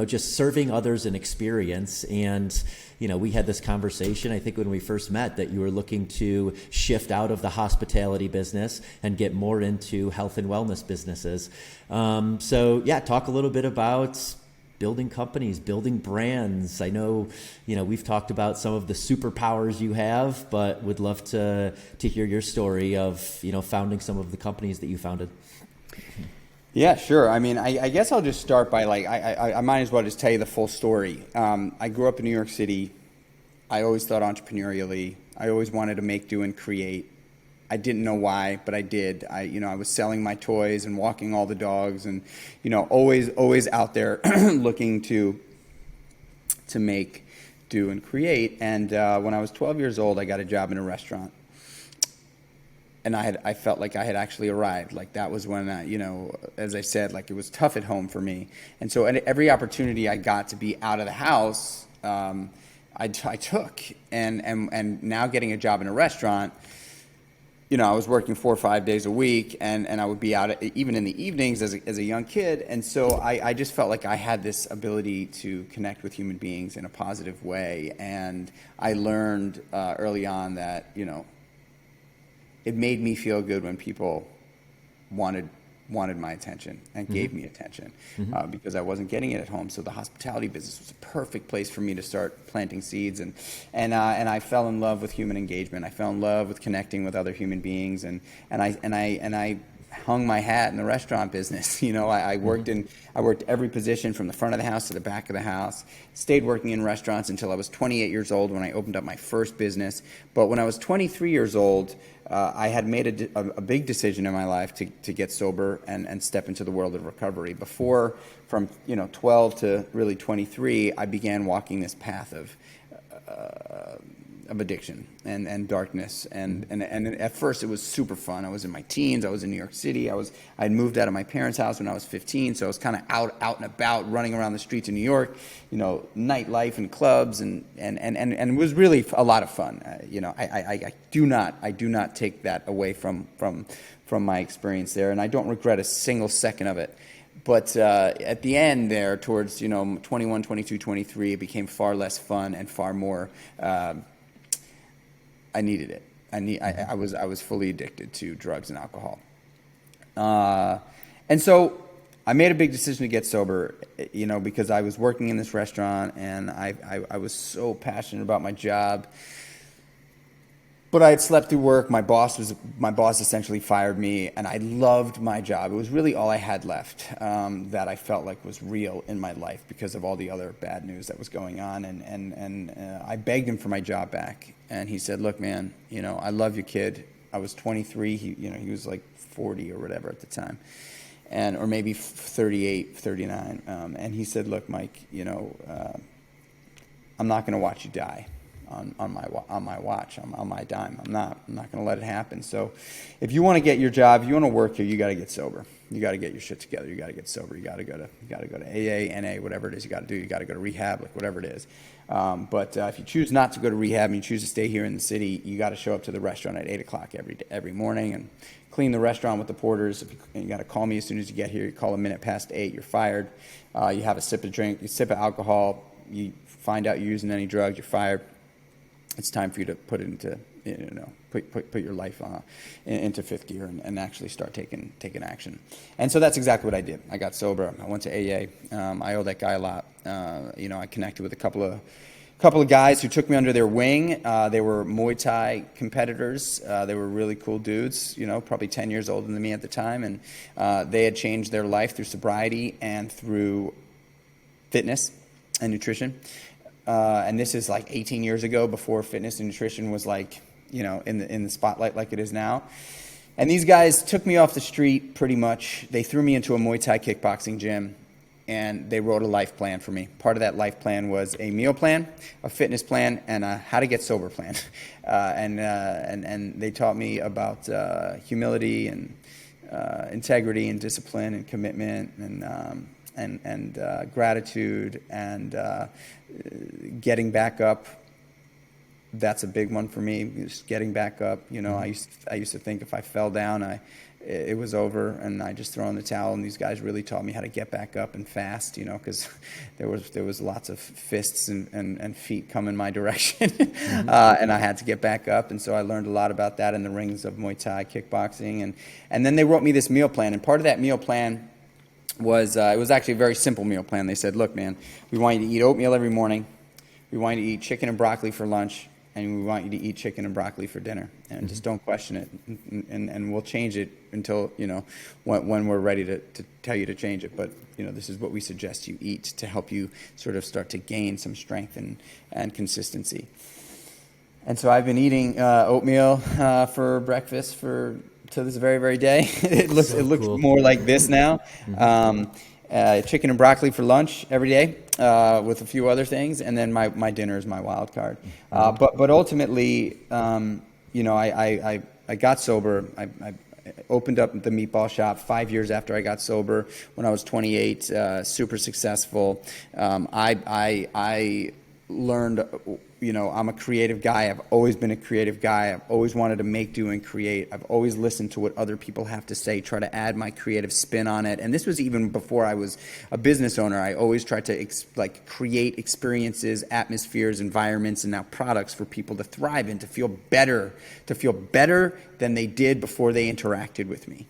just serving others an experience. And, we had this conversation, I think when we first met, that you were looking to shift out of the hospitality business and get more into health and wellness businesses. Talk a little bit about building companies, building brands. I know, we've talked about some of the superpowers you have, but would love to hear your story of, founding some of the companies that you founded. Yeah, sure. I guess I'll just start by I might as well just tell you the full story. I grew up in New York City. I always thought entrepreneurially. I always wanted to make, do, and create. I didn't know why, but I did. I was selling my toys and walking all the dogs, and always out there looking to make, do, and create. And when I was 12 years old, I got a job in a restaurant, and I felt like I had actually arrived. Like, that was when as I said, like, it was tough at home for me. And so every opportunity I got to be out of the house, I took. And now getting a job in a restaurant, I was working 4 or 5 days a week, and I would be out even in the evenings as a young kid. And so I just felt like I had this ability to connect with human beings in a positive way. And I learned early on that, it made me feel good when people wanted my attention and gave me attention, because I wasn't getting it at home. So the hospitality business was a perfect place for me to start planting seeds, and I fell in love with human engagement. I fell in love with connecting with other human beings, and I hung my hat in the restaurant business. I worked every position from the front of the house to the back of the house. Stayed working in restaurants until I was 28 years old when I opened up my first business. But when I was 23 years old, I had made a big decision in my life to get sober and step into the world of recovery. Before, from 12 to really 23, I began walking this path of addiction and darkness. And at first it was super fun. I was in my teens. I was in New York City. I'd moved out of my parents' house when I was 15. So I was kind of out and about, running around the streets of New York, nightlife and clubs, and it was really a lot of fun. I do not take that away from my experience there, and I don't regret a single second of it. But at the end there, towards 21, 22, 23, it became far less fun and far more. I needed it. I was fully addicted to drugs and alcohol, and so I made a big decision to get sober. Because I was working in this restaurant and I was so passionate about my job. But I had slept through work. My boss essentially fired me, and I loved my job. It was really all I had left that I felt like was real in my life because of all the other bad news that was going on. And I begged him for my job back, and he said, "Look, man, I love you, kid." I was 23. He was like 40 or whatever at the time, or maybe 38, 39. And he said, "Look, Mike, I'm not going to watch you die on my watch, on my dime. I'm not going to let it happen. So if you want to get your job, if you want to work here, you got to get sober. You got to get your shit together. You got to get sober. You got to go to AA, NA, whatever it is you got to do. You got to go to rehab, like whatever it is. But if you choose not to go to rehab and you choose to stay here in the city, you got to show up to the restaurant at 8 o'clock every morning and clean the restaurant with the porters. You got to call me as soon as you get here. You call a minute past 8, you're fired. You have a sip of drink, you sip of alcohol, you find out you're using any drugs, you're fired. It's time for you to put it into, put your life into fifth gear and actually start taking action. And so that's exactly what I did. I got sober. I went to AA. I owe that guy a lot. I connected with a couple of guys who took me under their wing. They were Muay Thai competitors. They were really cool dudes, probably 10 years older than me at the time. And they had changed their life through sobriety and through fitness and nutrition. And this is like 18 years ago, before fitness and nutrition was like, in the spotlight like it is now. And these guys took me off the street pretty much. They threw me into a Muay Thai kickboxing gym, and they wrote a life plan for me. Part of that life plan was a meal plan, a fitness plan, and a how to get sober plan. And they taught me about humility and integrity and discipline and commitment and gratitude and getting back up. That's a big one for me, just getting back up. I used to think if I fell down, it was over, and I just throw in the towel. And these guys really taught me how to get back up and fast, because there was lots of fists and feet coming my direction, and I had to get back up. And so I learned a lot about that in the rings of Muay Thai kickboxing, and then they wrote me this meal plan, and part of that meal plan was it was actually a very simple meal plan. They said, "Look, man, we want you to eat oatmeal every morning. We want you to eat chicken and broccoli for lunch, and we want you to eat chicken and broccoli for dinner. And just don't question it. And we'll change it until when we're ready to tell you to change it. But this is what we suggest you eat to help you sort of start to gain some strength and consistency." And so I've been eating oatmeal for breakfast to this very, very day. It looks cool. More like this now. Chicken and broccoli for lunch every day, with a few other things, and then my dinner is my wild card. But ultimately, I got sober. I opened up the meatball shop 5 years after I got sober when I was 28. Super successful. I learned, I'm a creative guy. I've always been a creative guy. I've always wanted to make, do, and create. I've always listened to what other people have to say, try to add my creative spin on it. And this was even before I was a business owner. I always tried to create experiences, atmospheres, environments, and now products for people to thrive in, to feel better than they did before they interacted with me.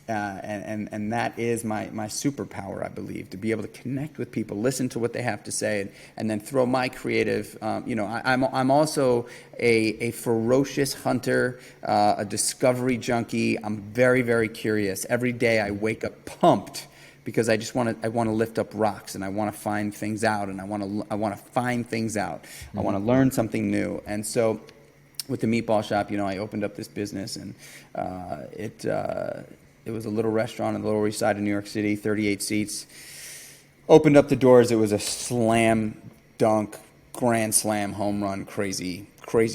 And that is my superpower, I believe, to be able to connect with people, listen to what they have to say, and then throw my creative. I'm also a ferocious hunter, a discovery junkie. I'm very, very curious. Every day I wake up pumped because I want to lift up rocks, and I want to find things out, and I want to find things out. I want to learn something new, and so. With the meatball shop, I opened up this business, and it was a little restaurant on the Lower East Side of New York City, 38 seats. Opened up the doors. It was a slam dunk grand slam, home run, crazy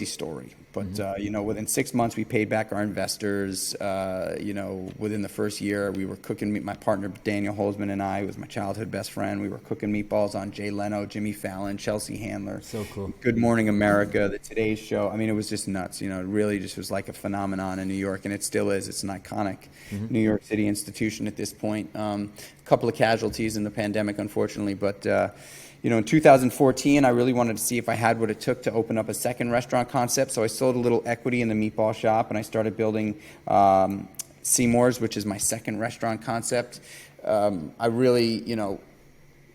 story. But, within 6 months, we paid back our investors. Within the first year, we were cooking, my partner, Daniel Holzman, and I, who was my childhood best friend, we were cooking meatballs on Jay Leno, Jimmy Fallon, Chelsea Handler. So cool. Good Morning America, The Today Show. I mean, it was just nuts. It really just was like a phenomenon in New York, and it still is. It's an iconic New York City institution at this point. A couple of casualties in the pandemic, unfortunately, but... in 2014, I really wanted to see if I had what it took to open up a second restaurant concept. So I sold a little equity in the meatball shop, and I started building Seamore's, which is my second restaurant concept. I really,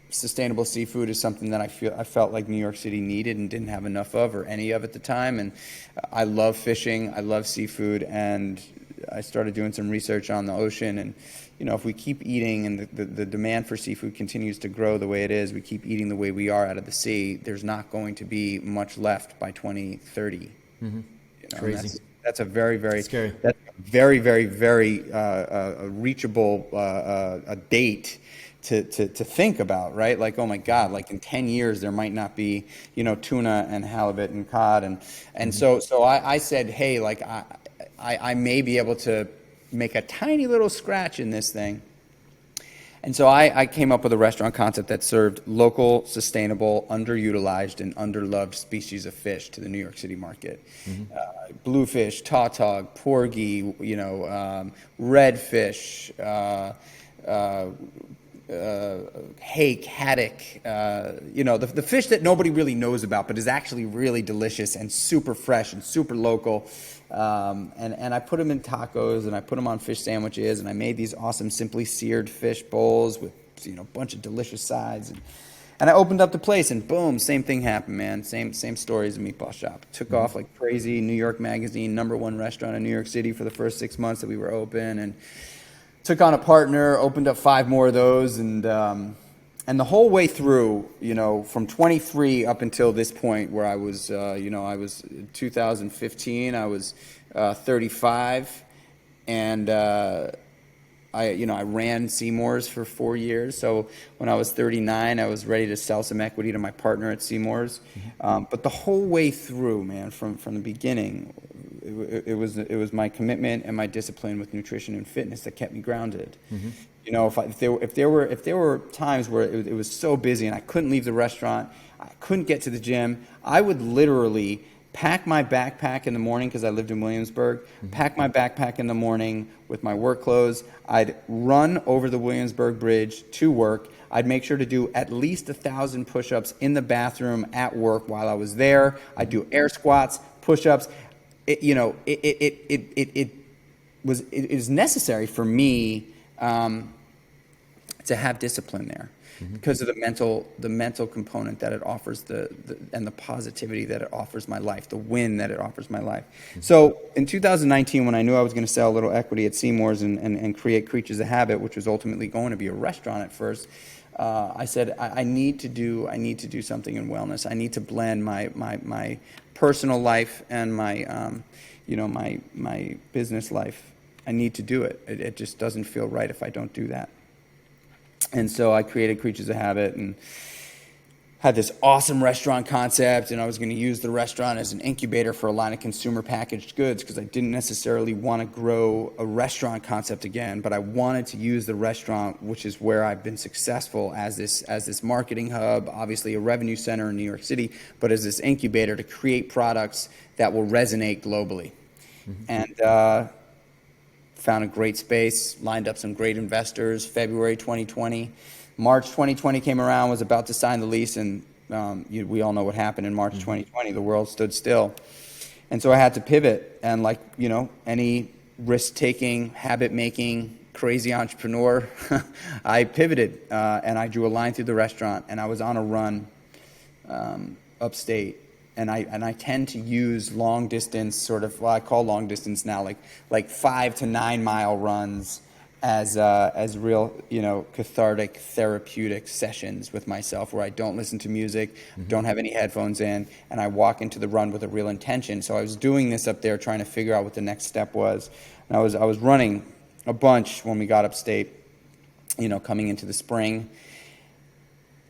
sustainable seafood is something that I felt like New York City needed and didn't have enough of, or any of at the time. And I love fishing, I love seafood, and I started doing some research on the ocean. And if we keep eating and the demand for seafood continues to grow the way it is, we keep eating the way we are out of the sea, there's not going to be much left by 2030. Crazy. That's a very, very scary. That's a very, very, very reachable a date to think about, right? Like, oh my God, like in 10 years there might not be tuna and halibut and cod, and so I said, hey, like I may be able to make a tiny little scratch in this thing. And so I came up with a restaurant concept that served local, sustainable, underutilized, and underloved species of fish to the New York City market. Bluefish, tautog, porgy, redfish, hake, haddock, the fish that nobody really knows about, but is actually really delicious and super fresh and super local. And I put them in tacos, and I put them on fish sandwiches, and I made these awesome simply seared fish bowls with a bunch of delicious sides. And I opened up the place, and boom, same thing happened, man. Same story as a meatball shop. Took off like crazy. New York Magazine, #1 restaurant in New York City for the first 6 months that we were open, and took on a partner, opened up 5 more of those, and the whole way through, from 23 up until this point where I was, I was in 2015, I was 35, and I ran Seamore's for 4 years. So when I was 39, I was ready to sell some equity to my partner at Seamore's. But the whole way through, man, from the beginning, it was my commitment and my discipline with nutrition and fitness that kept me grounded. If there were times where it was so busy and I couldn't leave the restaurant, I couldn't get to the gym, I would literally pack my backpack in the morning, because I lived in Williamsburg, pack my backpack in the morning with my work clothes. I'd run over the Williamsburg Bridge to work. I'd make sure to do at least 1,000 push-ups in the bathroom at work while I was there. I'd do air squats, push-ups. It is necessary for me to have discipline there, because of the mental component that it offers, and the positivity that it offers my life, the win that it offers my life. So in 2019, when I knew I was going to sell a little equity at Seamore's and create Kreatures of Habit, which was ultimately going to be a restaurant at first, I said I need to do something in wellness. I need to blend my personal life and my my business life. I need to do it. It just doesn't feel right if I don't do that. And so I created Kreatures of Habit and had this awesome restaurant concept, and I was going to use the restaurant as an incubator for a line of consumer packaged goods, because I didn't necessarily want to grow a restaurant concept again, but I wanted to use the restaurant, which is where I've been successful, as this marketing hub, obviously a revenue center in New York City, but as this incubator to create products that will resonate globally. And found a great space, lined up some great investors. February 2020. March 2020 came around, was about to sign the lease, and we all know what happened in March 2020. The world stood still. And so I had to pivot, and like, any risk-taking, habit-making, crazy entrepreneur, I pivoted, and I drew a line through the restaurant, and I was on a run upstate. And I tend to use long distance, sort of, well, I call long distance now like 5 to 9 mile runs as real, cathartic, therapeutic sessions with myself, where I don't listen to music, don't have any headphones in, and I walk into the run with a real intention. So I was doing this up there, trying to figure out what the next step was. And I was running a bunch when we got upstate, coming into the spring.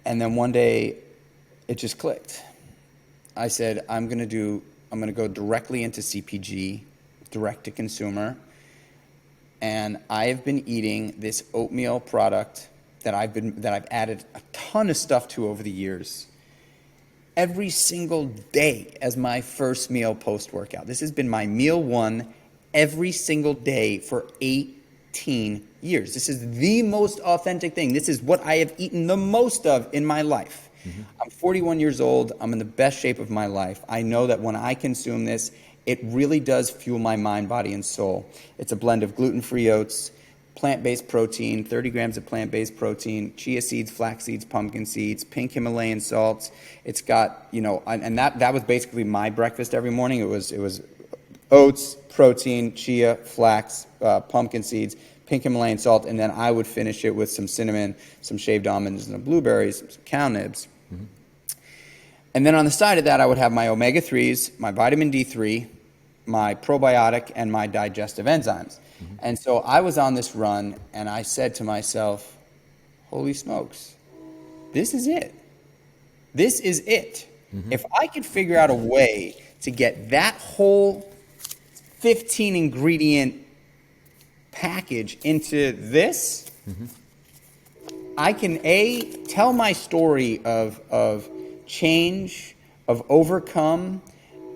And then one day it just clicked. I said, I'm going to go directly into CPG, direct to consumer. And I have been eating this oatmeal product that I've added a ton of stuff to over the years, every single day as my first meal post-workout. This has been my meal one every single day for 18 years. This is the most authentic thing. This is what I have eaten the most of in my life. Mm-hmm. I'm 41 years old. I'm in the best shape of my life. I know that when I consume this, it really does fuel my mind, body, and soul. It's a blend of gluten-free oats, plant-based protein, 30 grams of plant-based protein, chia seeds, flax seeds, pumpkin seeds, pink Himalayan salts. It's got, and that was basically my breakfast every morning. It was oats, protein, chia, flax, pumpkin seeds, pink Himalayan salt, and then I would finish it with some cinnamon, some shaved almonds, and blueberries, some cow nibs. Mm-hmm. And then on the side of that, I would have my omega-3s, my vitamin D3, my probiotic, and my digestive enzymes. Mm-hmm. And so I was on this run, and I said to myself, holy smokes, this is it. This is it. Mm-hmm. If I could figure out a way to get that whole 15-ingredient package into this, mm-hmm. I can, tell my story of change, of overcome,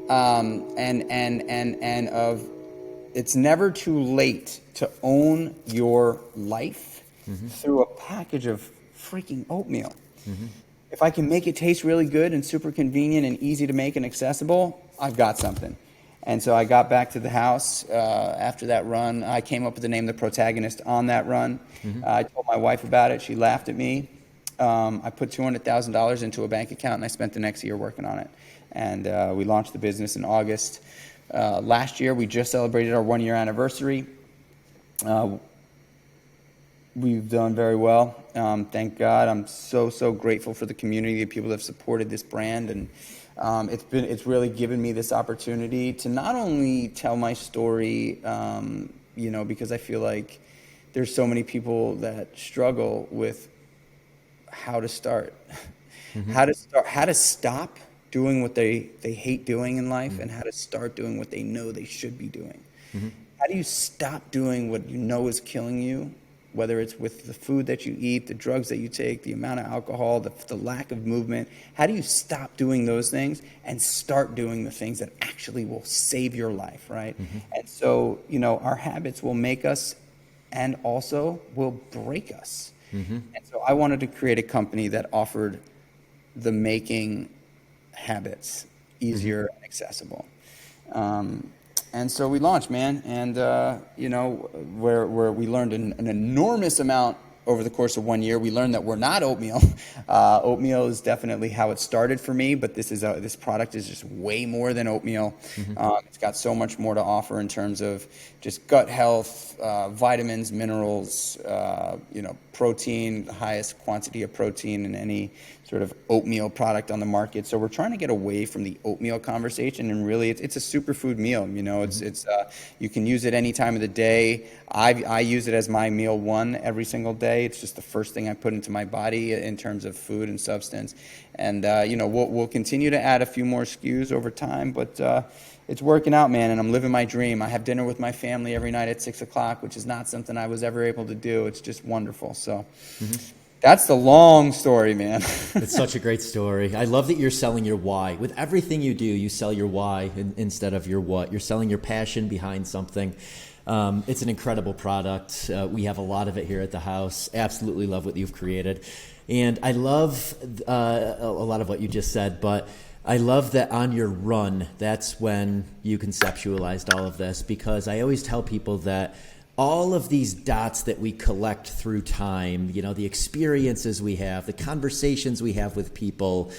and of it's never too late to own your life mm-hmm. through a package of freaking oatmeal. Mm-hmm. If I can make it taste really good and super convenient and easy to make and accessible, I've got something. And so I got back to the house after that run. I came up with the name of the protagonist on that run. Mm-hmm. I told my wife about it. She laughed at me. I put $200,000 into a bank account, and I spent the next year working on it. And we launched the business in August. Last year, we just celebrated our 1-year anniversary. We've done very well. Thank God. I'm so grateful for the community of people that have supported this brand, and it's really given me this opportunity to not only tell my story, because I feel like there's so many people that struggle with how to start, mm-hmm. how to stop doing what they hate doing in life, mm-hmm. and how to start doing what they know they should be doing. Mm-hmm. How do you stop doing what you know is killing you, whether it's with the food that you eat, the drugs that you take, the amount of alcohol, the lack of movement? How do you stop doing those things and start doing the things that actually will save your life, right? Mm-hmm. And so, our habits will make us and also will break us. Mm-hmm. And so I wanted to create a company that offered the making habits easier mm-hmm. and accessible. And so we launched, man, and where we learned an enormous amount over the course of 1 year. We learned that we're not oatmeal. Oatmeal is definitely how it started for me, but this product is just way more than oatmeal. Mm-hmm. It's got so much more to offer in terms of just gut health, vitamins, minerals, protein, the highest quantity of protein in any sort of oatmeal product on the market. So we're trying to get away from the oatmeal conversation, and really it's a superfood meal. It's you can use it any time of the day. I use it as my meal one every single day. It's just the first thing I put into my body in terms of food and substance. And we'll continue to add a few more SKUs over time, but it's working out, man, and I'm living my dream. I have dinner with my family every night at 6:00, which is not something I was ever able to do. It's just wonderful. So. Mm-hmm. That's the long story, man. It's such a great story. I love that you're selling your why. With everything you do, you sell your why instead of your what. You're selling your passion behind something. It's an incredible product. We have a lot of it here at the house. Absolutely love what you've created. And I love a lot of what you just said, but I love that on your run, that's when you conceptualized all of this, because I always tell people that all of these dots that we collect through time, the experiences we have, the conversations we have with people,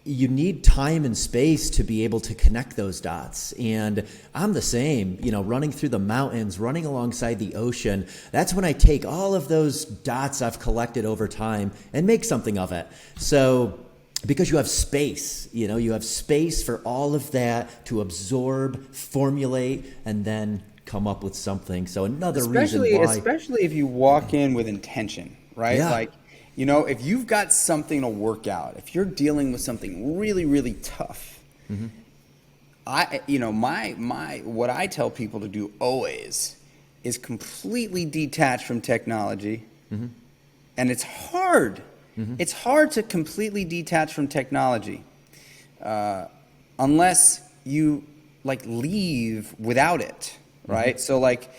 you need time and space to be able to connect those dots. And I'm the same, running through the mountains, running alongside the ocean. That's when I take all of those dots I've collected over time and make something of it. So because you have space, you have space for all of that to absorb, formulate, and then come up with something. So another reason why. Especially if you walk in with intention, right? Yeah. Like, if you've got something to work out, if you're dealing with something really, really tough, What I tell people to do always is completely detach from technology. And it's hard. It's hard to completely detach from technology unless you like leave without it, right? So like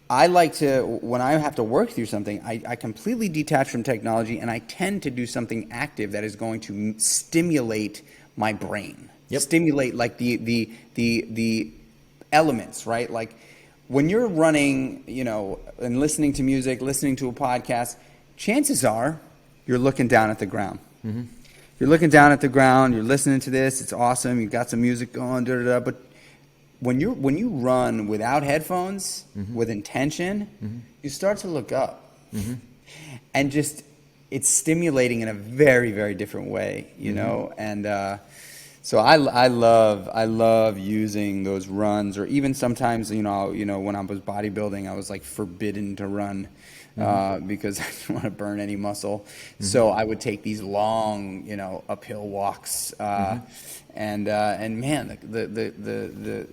I like to, when I have to work through something, I completely detach from technology, and I tend to do something active that is going to stimulate my brain. Stimulate like the elements, right? Like when you're running, and listening to music, listening to a podcast, chances are you're looking down at the ground. You're looking down at the ground, you're listening to this, it's awesome, you've got some music going, but when you run without headphones, with intention, you start to look up. And just, it's stimulating in a very, very different way, you know? And so I love using those runs, or even sometimes, when I was bodybuilding, I was like forbidden to run because I didn't want to burn any muscle. So I would take these long, uphill walks, and man, the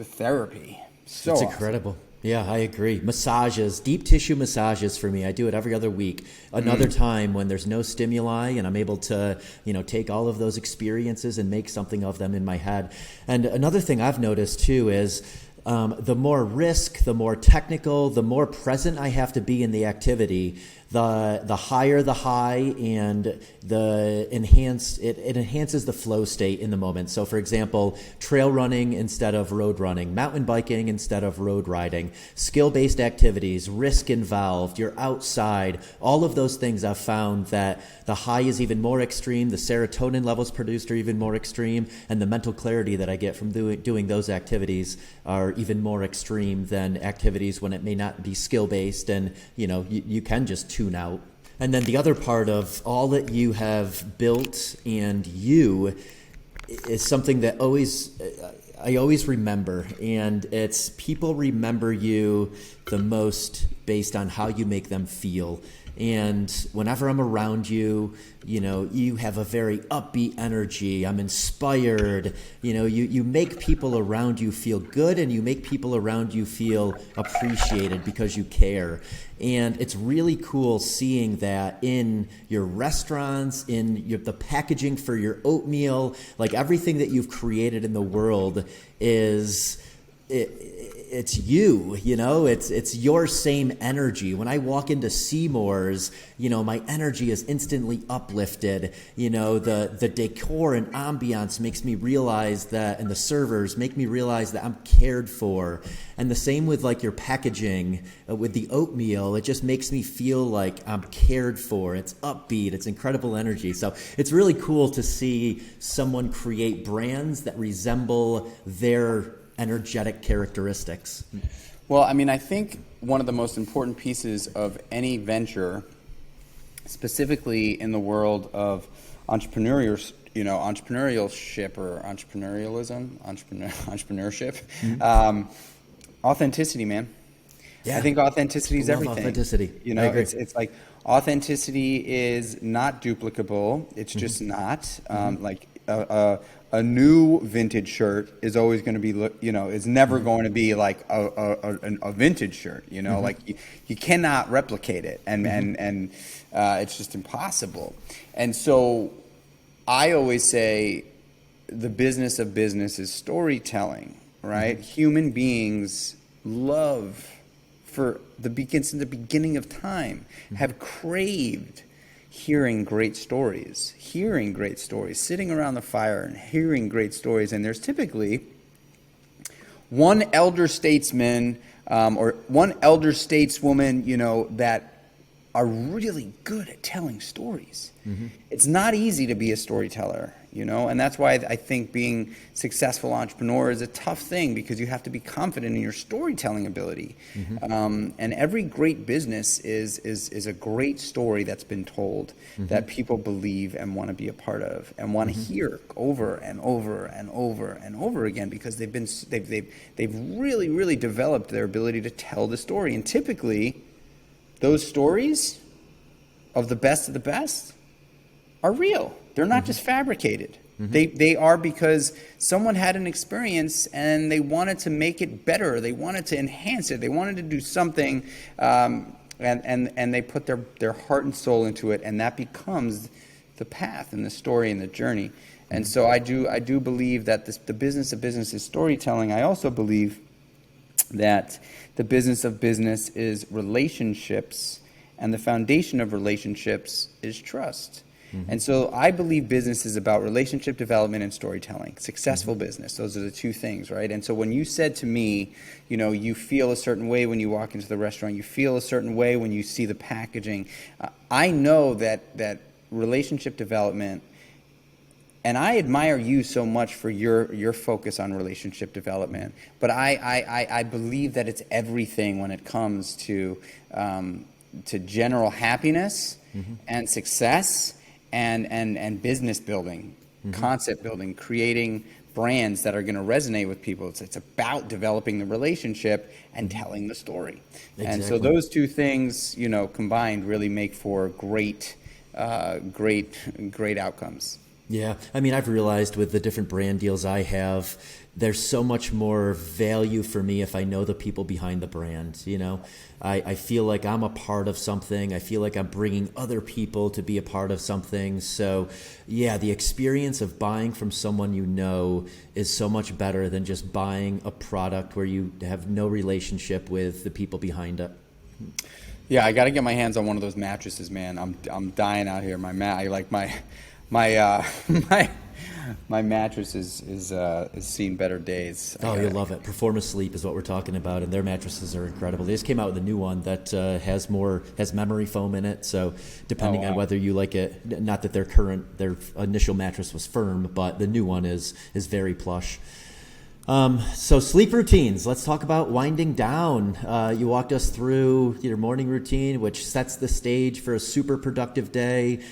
therapy. So It's awesome. incredible. Yeah, I agree. Massages, deep tissue massages for me. I do it every other week. Another time when there's no stimuli and I'm able to, take all of those experiences and make something of them in my head. And another thing I've noticed too is the more risk, the more technical, the more present I have to be in the activity, the higher the high, and it enhances the flow state in the moment. So for example, trail running instead of road running, mountain biking instead of road riding, skill-based activities, risk involved, you're outside, all of those things I've found that the high is even more extreme, the serotonin levels produced are even more extreme, and the mental clarity that I get from doing those activities are even more extreme than activities when it may not be skill-based, and you can just tune out. And then the other part of all that you have built and you is something that I always remember, and it's people remember you the most based on how you make them feel. And whenever I'm around you, you have a very upbeat energy. I'm inspired. You make people around you feel good, and you make people around you feel appreciated because you care. And it's really cool seeing that in your restaurants, in the packaging for your oatmeal, like everything that you've created in the world is it's you, it's your same energy. When I walk into Seamore's, my energy is instantly uplifted. The decor and ambiance makes me realize that, and the servers make me realize that I'm cared for. And the same with like your packaging with the oatmeal, it just makes me feel like I'm cared for. It's upbeat, it's incredible energy. So it's really cool to see someone create brands that resemble their energetic characteristics. Well, I think one of the most important pieces of any venture, specifically in the world of entrepreneurship or entrepreneurship, authenticity, man. Yeah. I think authenticity is everything. Authenticity. I agree. It's like authenticity is not duplicable. It's just not. Like a new vintage shirt is always going to be, is never going to be like a vintage shirt. Like you cannot replicate it, and it's just impossible. And so I always say the business of business is storytelling, right? Human beings love, since the beginning of time, have craved hearing great stories, sitting around the fire and hearing great stories. And there's typically one elder statesman or one elder stateswoman, that are really good at telling stories. It's not easy to be a storyteller, and that's why I think being successful entrepreneur is a tough thing, because you have to be confident in your storytelling ability. And every great business is a great story that's been told, that people believe and want to be a part of and want to hear over and over and over and over again, because they've really, really developed their ability to tell the story. And typically those stories of the best are real. They're not just fabricated. They are because someone had an experience and they wanted to make it better. They wanted to enhance it. They wanted to do something, and they put their heart and soul into it, and that becomes the path and the story and the journey. And so I do believe that the business of business is storytelling. I also believe that the business of business is relationships, and the foundation of relationships is trust. And so I believe business is about relationship development and storytelling. Successful business, those are the two things, right? And so when you said to me, you feel a certain way when you walk into the restaurant, you feel a certain way when you see the packaging, I know that relationship development, and I admire you so much for your focus on relationship development, but I believe that it's everything when it comes to general happiness and success and business building, concept building, creating brands that are going to resonate with people. It's about developing the relationship and telling the story. Exactly. And so those two things, combined really make for great outcomes. Yeah. I mean, I've realized with the different brand deals I have, there's so much more value for me if I know the people behind the brand. I feel like I'm a part of something. I feel like I'm bringing other people to be a part of something. So yeah, the experience of buying from someone is so much better than just buying a product where you have no relationship with the people behind it. Yeah, I got to get my hands on one of those mattresses, man. I'm dying out here. My mattress is seen better days. Oh, you'll love it. Performance Sleep is what we're talking about, and their mattresses are incredible. They just came out with a new one that has memory foam in it. So depending on whether you like it, not that their initial mattress was firm, but the new one is very plush. So sleep routines. Let's talk about winding down. You walked us through your morning routine, which sets the stage for a super productive day,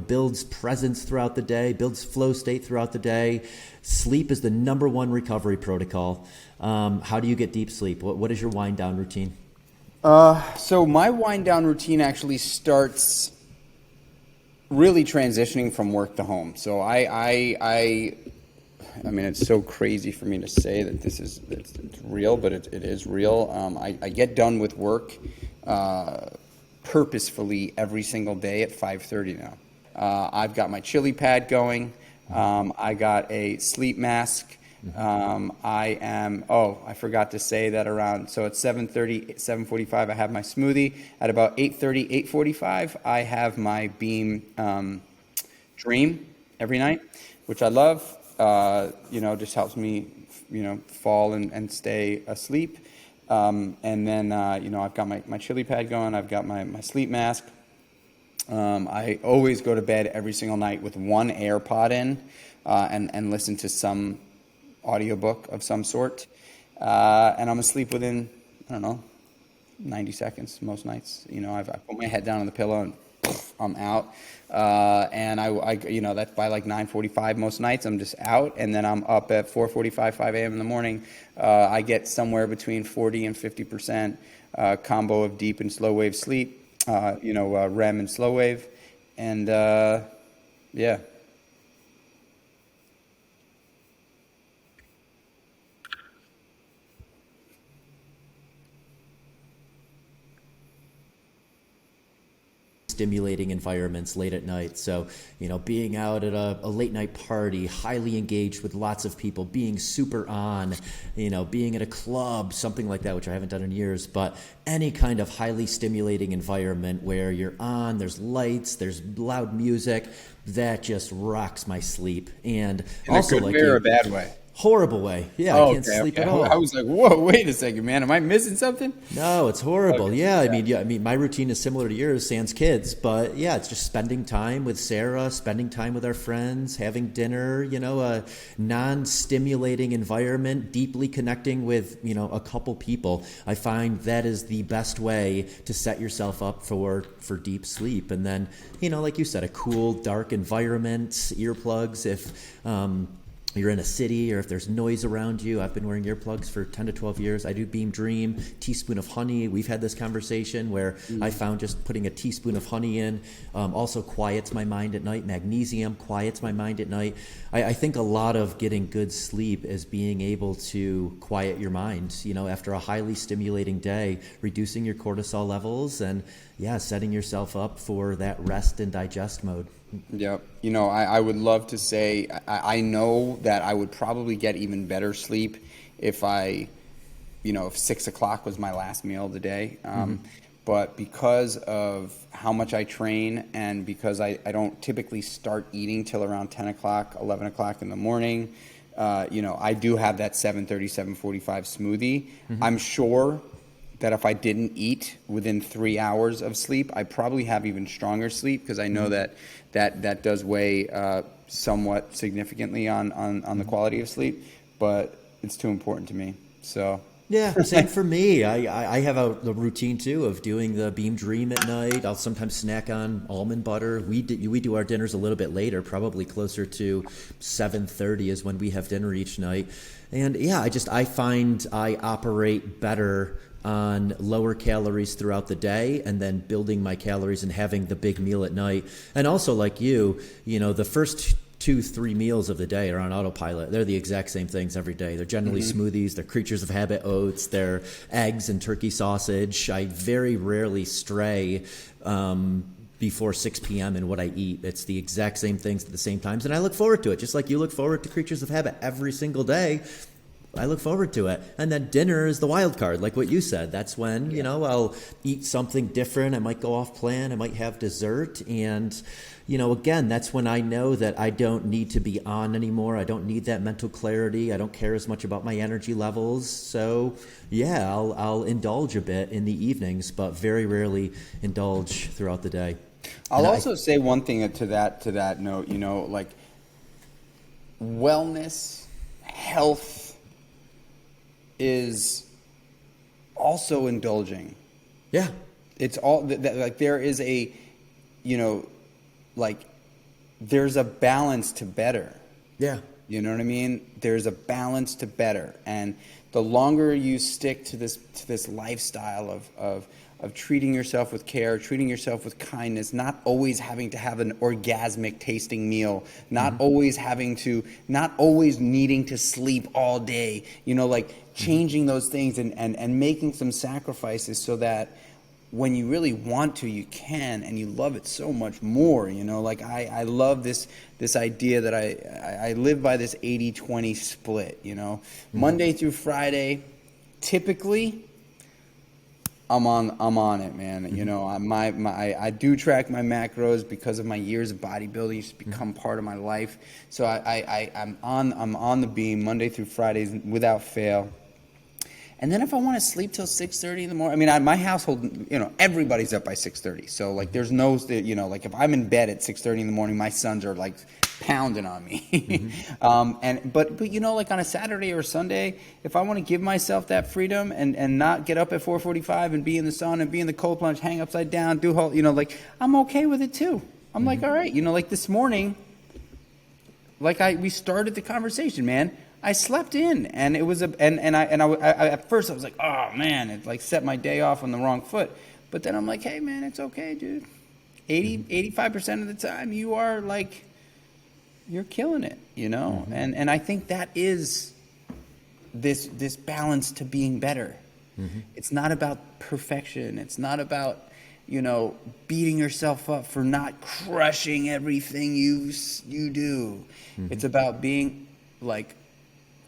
builds presence throughout the day, builds flow state throughout the day. Sleep is the number one recovery protocol. How do you get deep sleep? What is your wind down routine? So my wind down routine actually starts really transitioning from work to home. So I mean, it's so crazy for me to say that it's real, but it is real. I get done with work purposefully every single day at 5:30 now. I've got my chili pad going. I got a sleep mask. I forgot to say that so at 7:30, 7:45, I have my smoothie. At about 8:30, 8:45, I have my Beam Dream every night, which I love. Just helps me, fall and stay asleep. And then, I've got my chili pad going. I've got my sleep mask. I always go to bed every single night with one AirPod in and listen to some audiobook of some sort. And I'm asleep within, 90 seconds most nights. I put my head down on the pillow and I'm out. And I that's by like 9:45 most nights. I'm just out, and then I'm up at 4:45, 5 a.m. in the morning. I get somewhere between 40 and 50% combo of deep and slow wave sleep, REM and slow wave, and yeah. Stimulating environments late at night. So, being out at a late night party, highly engaged with lots of people, being super on, being at a club, something like that, which I haven't done in years, but any kind of highly stimulating environment where you're on, there's lights, there's loud music, that just rocks my sleep. And in also, a good way or a bad way? Horrible way. Yeah, I can't sleep at all. I was like, whoa, wait a second, man. Am I missing something? No, it's horrible. Okay. Yeah, I mean, my routine is similar to yours, sans kids, but yeah, it's just spending time with Sarah, spending time with our friends, having dinner, a non-stimulating environment, deeply connecting with, a couple people. I find that is the best way to set yourself up for deep sleep. And then, like you said, a cool, dark environment, earplugs you're in a city or if there's noise around you. I've been wearing earplugs for 10 to 12 years. I do Beam Dream, teaspoon of honey. We've had this conversation where I found just putting a teaspoon of honey in also quiets my mind at night. Magnesium quiets my mind at night. I think a lot of getting good sleep is being able to quiet your mind, you know, after a highly stimulating day, reducing your cortisol levels and setting yourself up for that rest and digest mode. Yep. You know, I would love to say, I know that I would probably get even better sleep if if 6 o'clock was my last meal of the day. But because of how much I train and because I don't typically start eating till around 10 o'clock, 11 o'clock in the morning, I do have that 7:30, 7:45 smoothie. I'm sure that if I didn't eat within 3 hours of sleep, I probably have even stronger sleep because I know that does weigh somewhat significantly on the quality of sleep, but it's too important to me. So yeah, same for me. I have a routine too of doing the Beam Dream at night. I'll sometimes snack on almond butter. We do our dinners a little bit later, probably closer to 7:30 is when we have dinner each night. And I find I operate better on lower calories throughout the day and then building my calories and having the big meal at night. And also like the first 2-3 meals of the day are on autopilot. They're the exact same things every day. They're generally smoothies, they're Creatures of Habit oats, they're eggs and turkey sausage. I very rarely stray before 6 p.m. in what I eat. It's the exact same things at the same times. And I look forward to it, just like you look forward to Creatures of Habit every single day. I look forward to it. And then dinner is the wild card, like what you said. That's when, I'll eat something different. I might go off plan. I might have dessert. And, again, that's when I know that I don't need to be on anymore. I don't need that mental clarity. I don't care as much about my energy levels. So, I'll indulge a bit in the evenings, but very rarely indulge throughout the day. I'll also say one thing to that note, like wellness, health, is also indulging. Yeah. It's all like there is there's a balance to better. Yeah. You know what I mean? There's a balance to better. And the longer you stick to this lifestyle of treating yourself with care, treating yourself with kindness, not always having to have an orgasmic tasting meal, not always needing to sleep all day, changing those things and making some sacrifices so that when you really want to, you can, and you love it so much more, I love this idea that I live by this 80-20 split, Monday through Friday, typically, I'm on it, man. I do track my macros because of my years of bodybuilding. It's become part of my life. So I'm on the beam Monday through Fridays without fail. And then if I want to sleep till 6:30 in the morning, my household, everybody's up by 6:30. So there's no, if I'm in bed at 6:30 in the morning, my sons are pounding on me. But on a Saturday or a Sunday, if I want to give myself that freedom and not get up at 4:45 and be in the sun and be in the cold plunge, hang upside down, do whole, I'm okay with it too. I'm all right. This morning, we started the conversation, man. I slept in, and it was I at first I was like, oh man, it set my day off on the wrong foot. But then I'm like, hey man, it's okay, dude. 85% of the time you are you're killing it, and I think that is this balance to being better. It's not about perfection. It's not about beating yourself up for not crushing everything you do. It's about being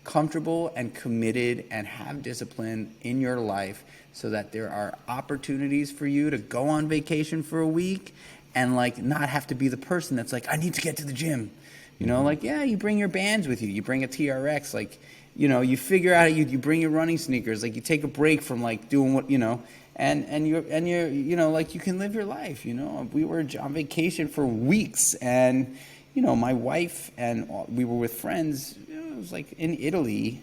comfortable and committed and have discipline in your life so that there are opportunities for you to go on vacation for a week and not have to be the person that's I need to get to the gym. You bring your bands with you. You bring a TRX. You figure out you bring your running sneakers. You take a break from doing what and you're you can live your life. We were on vacation for weeks, and my wife and we were with friends. It was in Italy.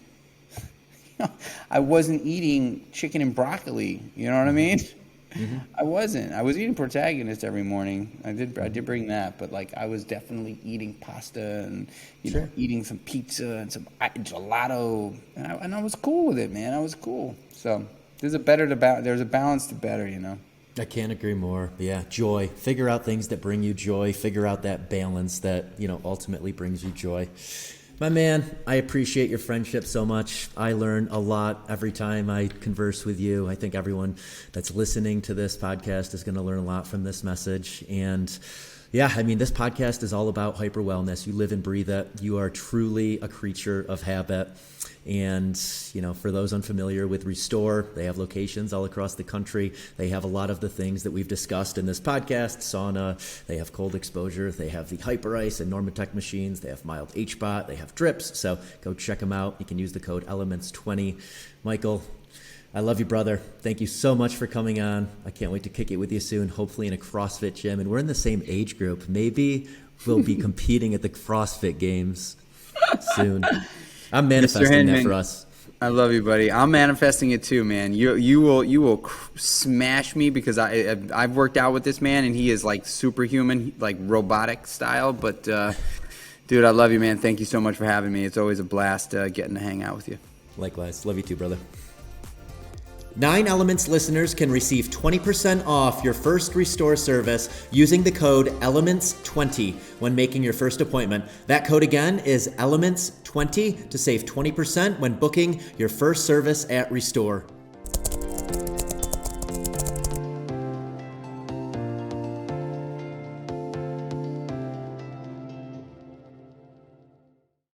I wasn't eating chicken and broccoli. You know what I mean? I wasn't. I was eating Protagonist every morning. I did bring that, but like I was definitely eating pasta and eating some pizza and some gelato, and I was cool with it, man. I was cool. So there's a balance to better, you know. I can't agree more. Yeah, joy. Figure out things that bring you joy. Figure out that balance that, ultimately brings you joy. My man, I appreciate your friendship so much. I learn a lot every time I converse with you. I think everyone that's listening to this podcast is going to learn a lot from this message. And yeah, I mean, this podcast is all about hyper wellness. You live and breathe it. You are truly a creature of habit. And, for those unfamiliar with Restore, they have locations all across the country. They have a lot of the things that we've discussed in this podcast, sauna, they have cold exposure, they have the Hyper Ice and Normatec machines, they have mild HBOT, they have drips. So go check them out. You can use the code ELEMENTS20. Michael, I love you, brother. Thank you so much for coming on. I can't wait to kick it with you soon, hopefully in a CrossFit gym. And we're in the same age group. Maybe we'll be competing at the CrossFit games soon. I'm manifesting that for us. I love you, buddy. I'm manifesting it too, man. You will smash me because I've worked out with this man and he is like superhuman, like robotic style. But dude, I love you, man. Thank you so much for having me. It's always a blast getting to hang out with you. Likewise. Love you too, brother. 9 Elements listeners can receive 20% off your first Restore service using the code ELEMENTS20 when making your first appointment. That code again is ELEMENTS20 to save 20% when booking your first service at Restore.